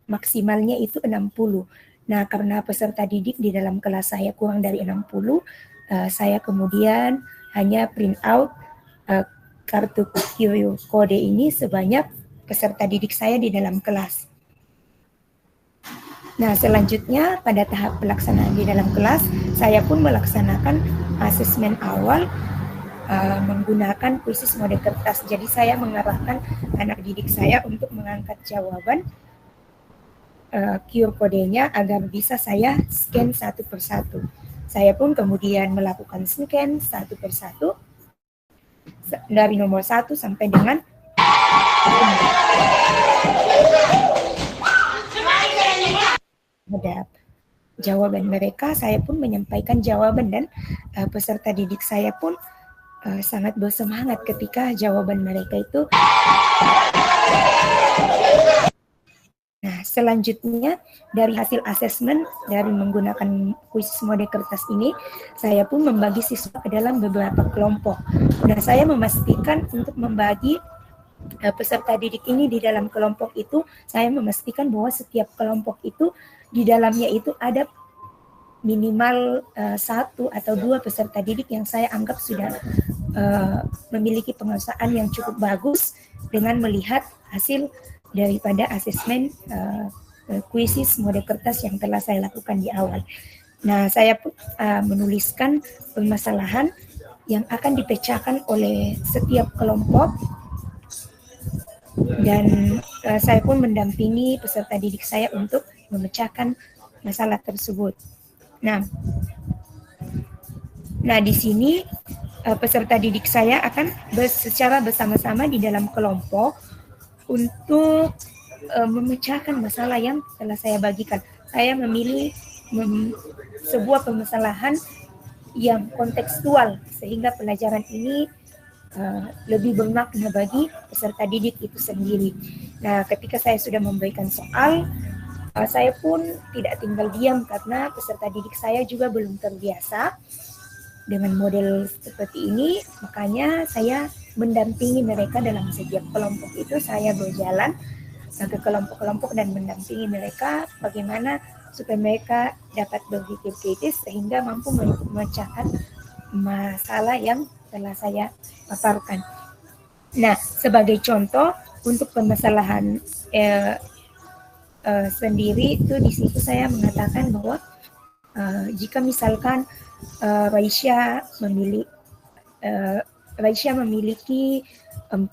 maksimalnya itu 60. Nah, karena peserta didik di dalam kelas saya kurang dari 60, saya kemudian hanya print out kartu QR kode ini sebanyak peserta didik saya di dalam kelas. Nah, selanjutnya pada tahap pelaksanaan di dalam kelas, saya pun melaksanakan asesmen awal menggunakan Quizzes mode kertas. Jadi saya mengarahkan anak didik saya untuk mengangkat jawaban QR kodenya agar bisa saya scan satu persatu. Saya pun kemudian melakukan scan satu persatu dari nomor 1 sampai dengan jawaban mereka. Saya pun menyampaikan jawaban dan peserta didik saya pun sangat bersemangat ketika jawaban mereka itu. Nah, selanjutnya dari hasil asesmen dari menggunakan Quizzes mode kertas ini, saya pun membagi siswa ke dalam beberapa kelompok. Nah, saya memastikan untuk membagi peserta didik ini di dalam kelompok itu, saya memastikan bahwa setiap kelompok itu di dalamnya itu ada minimal 1 atau 2 peserta didik yang saya anggap sudah memiliki penguasaan yang cukup bagus dengan melihat hasil daripada asesmen Quizzes mode kertas yang telah saya lakukan di awal. Nah, saya menuliskan permasalahan yang akan dipecahkan oleh setiap kelompok, dan saya pun mendampingi peserta didik saya untuk memecahkan masalah tersebut. Nah, di sini peserta didik saya akan secara bersama-sama di dalam kelompok untuk memecahkan masalah yang telah saya bagikan. Saya memilih sebuah permasalahan yang kontekstual sehingga pelajaran ini lebih bermakna bagi peserta didik itu sendiri. Nah, ketika saya sudah memberikan soal, saya pun tidak tinggal diam karena peserta didik saya juga belum terbiasa dengan model seperti ini, makanya saya mendampingi mereka dalam setiap kelompok itu. Saya berjalan ke kelompok-kelompok dan mendampingi mereka bagaimana supaya mereka dapat berpikir kritis sehingga mampu memecahkan masalah yang telah saya paparkan. Nah, sebagai contoh untuk permasalahan sendiri itu di situ saya mengatakan bahwa jika misalkan Raisya memiliki 4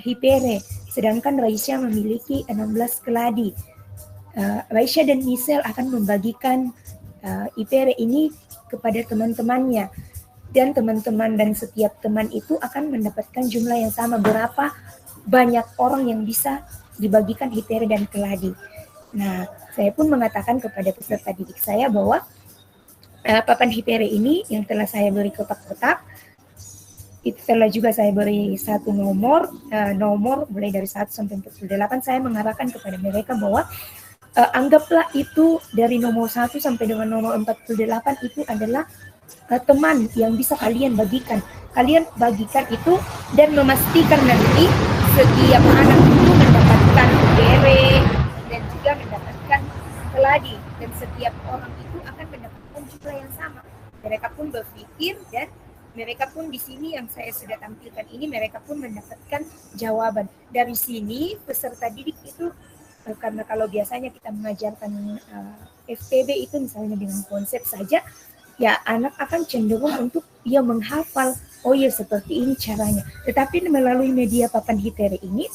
hipere, sedangkan Raisya memiliki 16 keladi. Raisya dan Michelle akan membagikan hipere ini kepada teman-temannya, dan teman-teman dan setiap teman itu akan mendapatkan jumlah yang sama, berapa banyak orang yang bisa dibagikan hipere dan keladi. Nah, saya pun mengatakan kepada peserta didik saya bahwa papan hipere ini yang telah saya beri kotak-kotak, itu telah juga saya beri satu nomor mulai dari 1 sampai 48. Saya mengarahkan kepada mereka bahwa anggaplah itu dari nomor 1 sampai dengan nomor 48 itu adalah teman yang bisa kalian bagikan. Kalian bagikan itu dan memastikan nanti setiap anak itu mendapatkan hipere dan juga mendapatkan keladi, dan setiap orang itu akan mendapatkan jumlah yang sama. Mereka pun berpikir dan mereka pun di sini yang saya sudah tampilkan ini, mereka pun mendapatkan jawaban. Dari sini peserta didik itu, karena kalau biasanya kita mengajarkan FPB itu misalnya dengan konsep saja, ya anak akan cenderung untuk ia menghafal, oh ya seperti ini caranya. Tetapi melalui media papan hipere ini,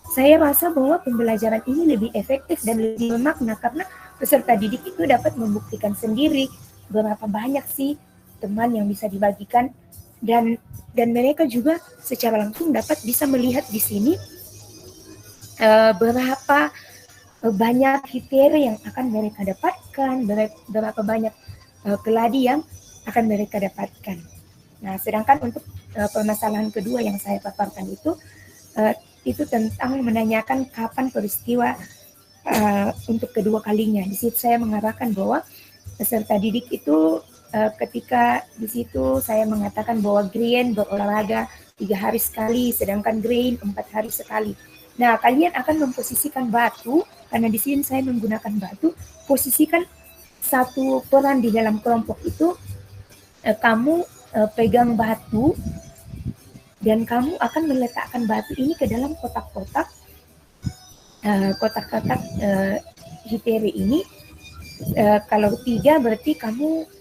saya rasa bahwa pembelajaran ini lebih efektif dan lebih bermakna karena peserta didik itu dapat membuktikan sendiri berapa banyak sih teman yang bisa dibagikan, dan mereka juga secara langsung dapat bisa melihat di sini berapa banyak hipere yang akan mereka dapatkan, berapa banyak keladi yang akan mereka dapatkan. Nah, sedangkan untuk permasalahan kedua yang saya paparkan itu tentang menanyakan kapan peristiwa untuk kedua kalinya. Di situ saya mengarahkan bahwa peserta didik itu ketika di situ saya mengatakan bahwa Green berolahraga 3 hari sekali, sedangkan Green 4 hari sekali. Nah, kalian akan memposisikan batu, karena di sini saya menggunakan batu, posisikan satu peran di dalam kelompok itu, kamu pegang batu, dan kamu akan meletakkan batu ini ke dalam kotak-kotak hipere ini. Kalau 3 berarti kamu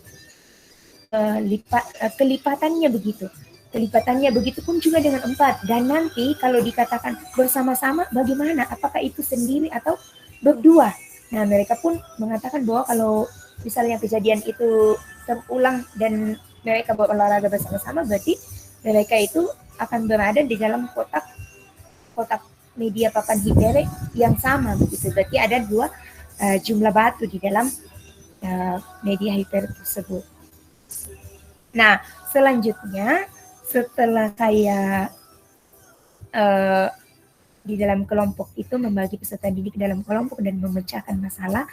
kelipatannya begitu. Kelipatannya begitu pun juga dengan 4. Dan nanti kalau dikatakan bersama-sama bagaimana? Apakah itu sendiri atau berdua? Nah, mereka pun mengatakan bahwa kalau misalnya kejadian itu terulang dan mereka berolahraga bersama-sama, berarti mereka itu akan berada di dalam kotak media papan hipere yang sama begitu. Berarti ada 2 jumlah batu di dalam media hipere tersebut. Nah, selanjutnya setelah saya di dalam kelompok itu membagi peserta didik dalam kelompok dan memecahkan masalah,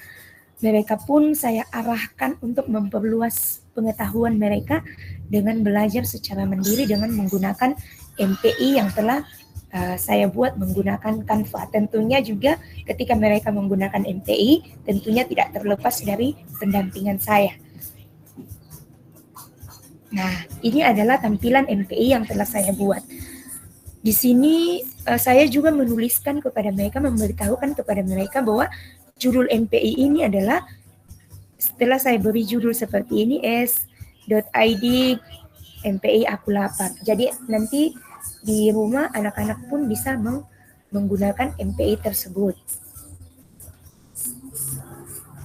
mereka pun saya arahkan untuk memperluas pengetahuan mereka dengan belajar secara mandiri dengan menggunakan MPI yang telah saya buat menggunakan Canva. Tentunya juga ketika mereka menggunakan MPI, tentunya tidak terlepas dari pendampingan saya. Nah, ini adalah tampilan MPI yang telah saya buat. Di sini saya juga menuliskan kepada mereka, memberitahukan kepada mereka bahwa judul MPI ini adalah, setelah saya beri judul seperti ini, s.id MPI aku lapar. Jadi nanti di rumah anak-anak pun bisa menggunakan MPI tersebut.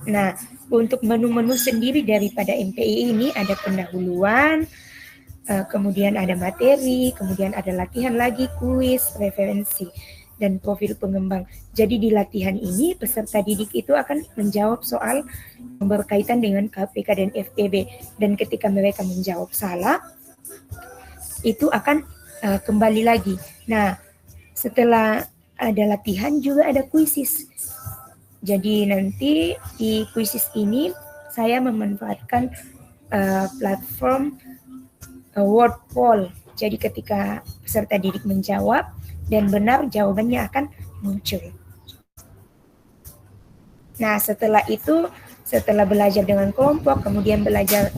Nah, untuk menu-menu sendiri daripada MPI ini ada pendahuluan, kemudian ada materi, kemudian ada latihan lagi, kuis, referensi. dan profil pengembang. Jadi di latihan ini peserta didik itu akan menjawab soal yang berkaitan dengan KPK dan FPB, dan ketika mereka menjawab salah itu akan kembali lagi. Nah, setelah ada latihan juga ada kuisis. Jadi nanti di kuisis ini saya memanfaatkan platform word poll. Jadi ketika peserta didik menjawab dan benar, jawabannya akan muncul. Nah, setelah itu, setelah belajar dengan kelompok, kemudian belajar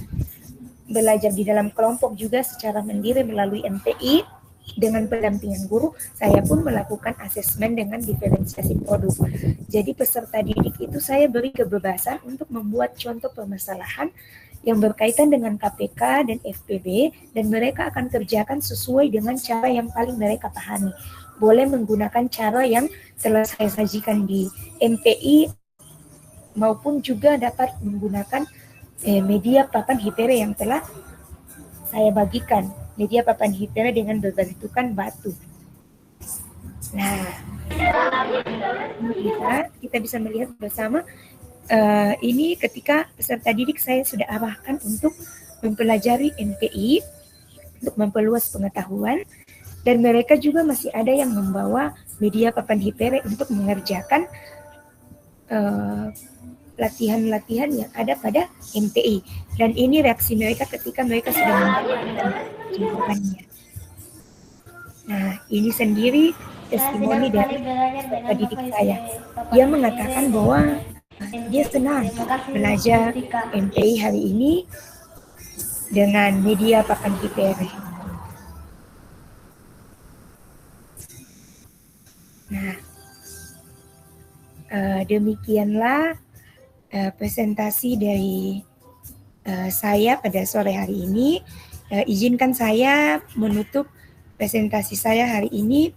di dalam kelompok juga secara mandiri melalui MPI dengan pendampingan guru, saya pun melakukan asesmen dengan diferensiasi produk. Jadi peserta didik itu saya beri kebebasan untuk membuat contoh permasalahan yang berkaitan dengan KPK dan FPB, dan mereka akan kerjakan sesuai dengan cara yang paling mereka pahami. Boleh menggunakan cara yang telah saya sajikan di MPI, maupun juga dapat menggunakan media papan HIPERE yang telah saya bagikan. Media papan HIPERE dengan berbentukan batu. Nah, kita bisa melihat bersama ini ketika peserta didik saya sudah arahkan untuk mempelajari MPI, untuk memperluas pengetahuan, dan mereka juga masih ada yang membawa media papan HIPERE untuk mengerjakan latihan-latihan yang ada pada MPI. Dan ini reaksi mereka ketika mereka sudah mendapatkan jawabannya. Nah, ini sendiri testimoni dari peserta didik saya. Dia mengatakan bahwa dia senang belajar MPI hari ini dengan media papan HIPERE. Nah, demikianlah presentasi dari saya pada sore hari ini. Izinkan saya menutup presentasi saya hari ini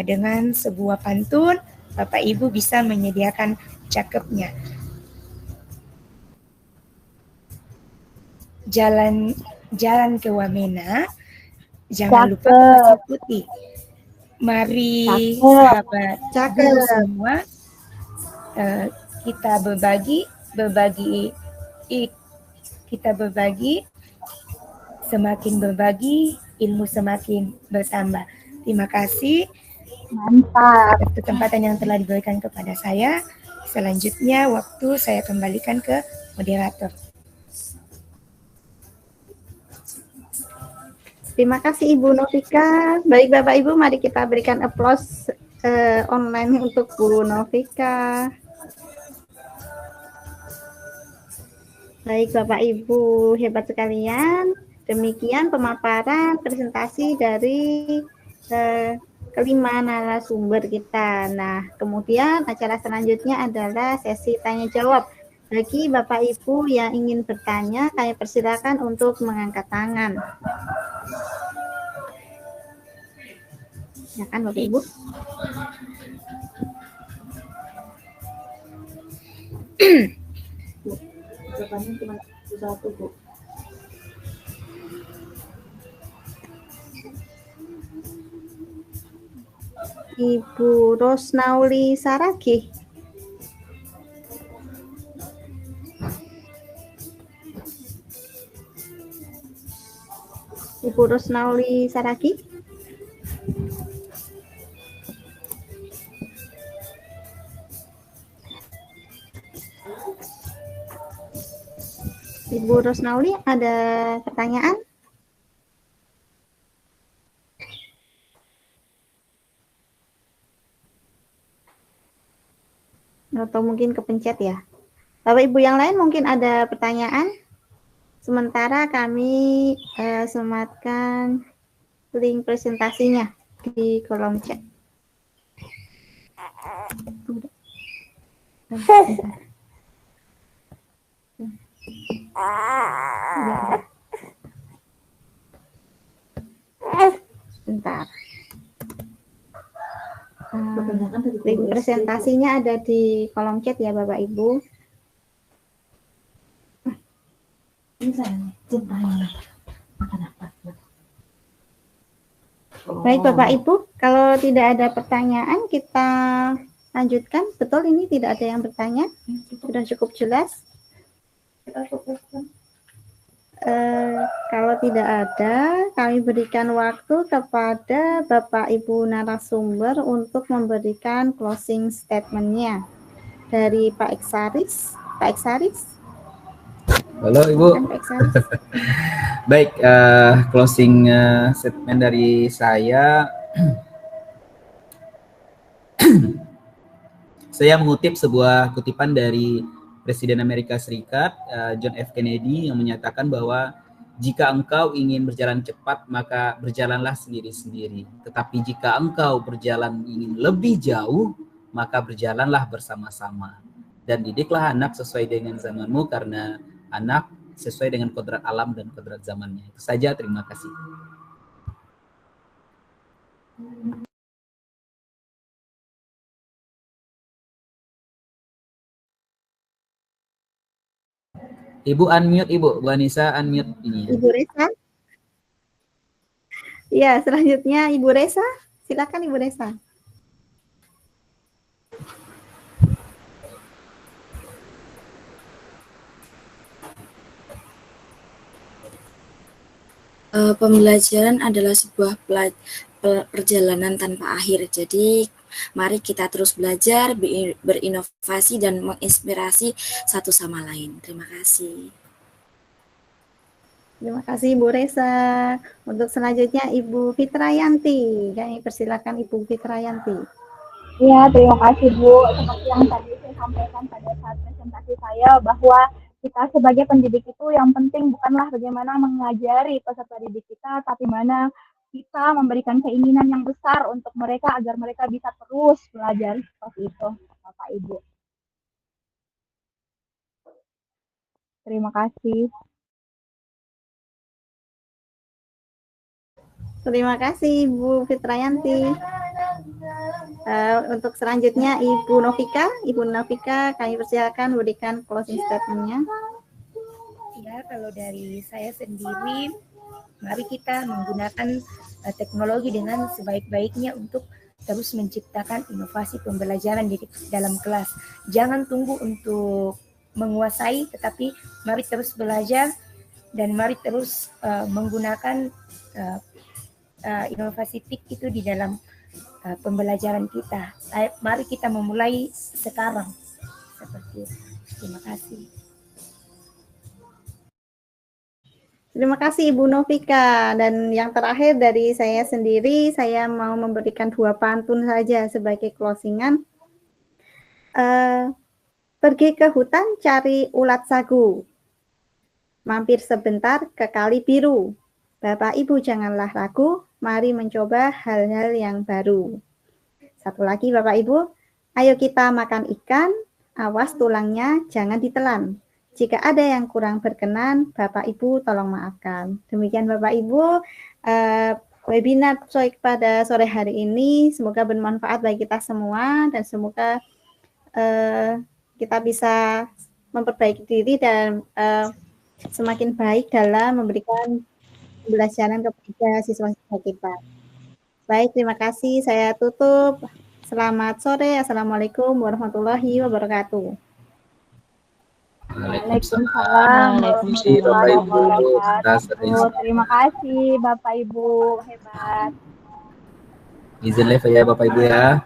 dengan sebuah pantun. Bapak Ibu bisa menyediakan cakepnya. Jalan ke Wamena, jangan lupa ke Pasir Putih. Mari sahabat guru semua, kita berbagi, semakin berbagi, ilmu semakin bertambah. Terima kasih. Mantap. Kesempatan yang telah diberikan kepada saya. Selanjutnya waktu saya kembalikan ke moderator. Terima kasih Ibu Novika. Baik Bapak Ibu, mari kita berikan applause online untuk Bu Novika. Baik Bapak Ibu, hebat sekalian. Demikian pemaparan presentasi dari kelima narasumber kita. Nah, kemudian acara selanjutnya adalah sesi tanya jawab. Bagi Bapak Ibu yang ingin bertanya, saya persilakan untuk mengangkat tangan. Ya kan Bapak Ibu? Jawabannya cuma satu, Bu. Ibu Rosnauli Saragi. Ibu Rosnauli Saragi. Ibu Rosnauli, ada pertanyaan? Atau mungkin kepencet ya. Bapak Ibu yang lain mungkin ada pertanyaan? Sementara kami sematkan link presentasinya di kolom chat. Sebentar. Link presentasinya ada di kolom chat ya Bapak Ibu. Ini saya cintai makan apa? Baik Bapak Ibu, kalau tidak ada pertanyaan kita lanjutkan. Betul ini tidak ada yang bertanya? Sudah cukup jelas? Kalau tidak ada, kami berikan waktu kepada Bapak Ibu narasumber untuk memberikan closing statement-nya. Dari Pak Eksaris. Pak Eksaris? Halo Ibu. Pak Eksaris. Baik, closing statement dari saya. Saya mengutip sebuah kutipan dari Presiden Amerika Serikat, John F. Kennedy, yang menyatakan bahwa jika engkau ingin berjalan cepat, maka berjalanlah sendiri-sendiri. Tetapi jika engkau berjalan ingin lebih jauh, maka berjalanlah bersama-sama. Dan didiklah anak sesuai dengan zamanmu, karena anak sesuai dengan kodrat alam dan kodrat zamannya. Itu saja, terima kasih. Ibu unmute, Ibu. Bu Anissa unmute ini. Ibu Resa? Ya, selanjutnya Ibu Resa. Silakan Ibu Resa. Pembelajaran adalah sebuah perjalanan tanpa akhir. Jadi mari kita terus belajar, berinovasi, dan menginspirasi satu sama lain. Terima kasih. Terima kasih Ibu Resa. Untuk selanjutnya Ibu Fitrayanti. Kami persilakan Ibu Fitrayanti. Ya, terima kasih Bu. Seperti yang tadi saya sampaikan pada saat presentasi saya, bahwa kita sebagai pendidik itu yang penting bukanlah bagaimana mengajari peserta didik kita, tapi mana kita memberikan keinginan yang besar untuk mereka agar mereka bisa terus belajar seperti itu, Bapak Ibu. Terima kasih. Terima kasih Ibu Fitrayanti. Untuk selanjutnya Ibu Novika. Ibu Novika, kami persilakan berikan closing statement-nya. Ya, kalau dari saya sendiri, mari kita menggunakan teknologi dengan sebaik-baiknya untuk terus menciptakan inovasi pembelajaran di dalam kelas. Jangan tunggu untuk menguasai, tetapi mari terus belajar dan mari terus menggunakan inovasi TIK itu di dalam pembelajaran kita. Mari kita memulai sekarang. Seperti itu. Terima kasih. Terima kasih Ibu Novika. Dan yang terakhir dari saya sendiri, saya mau memberikan 2 pantun saja sebagai closingan. Pergi ke hutan cari ulat sagu, mampir sebentar ke kali biru. Bapak Ibu janganlah ragu, mari mencoba hal-hal yang baru. Satu lagi Bapak Ibu, ayo kita makan ikan, awas tulangnya jangan ditelan. Jika ada yang kurang berkenan, Bapak Ibu tolong maafkan. Demikian Bapak Ibu, webinar pada sore hari ini semoga bermanfaat bagi kita semua dan semoga kita bisa memperbaiki diri dan semakin baik dalam memberikan pembelajaran kepada siswa-siswa kita. Baik, terima kasih. Saya tutup. Selamat sore. Assalamualaikum warahmatullahi wabarakatuh. Waalaikumsalam warahmatullahi wabarakatuh. Terima kasih Bapak Ibu, hebat. Izin live ya Bapak Ibu ya.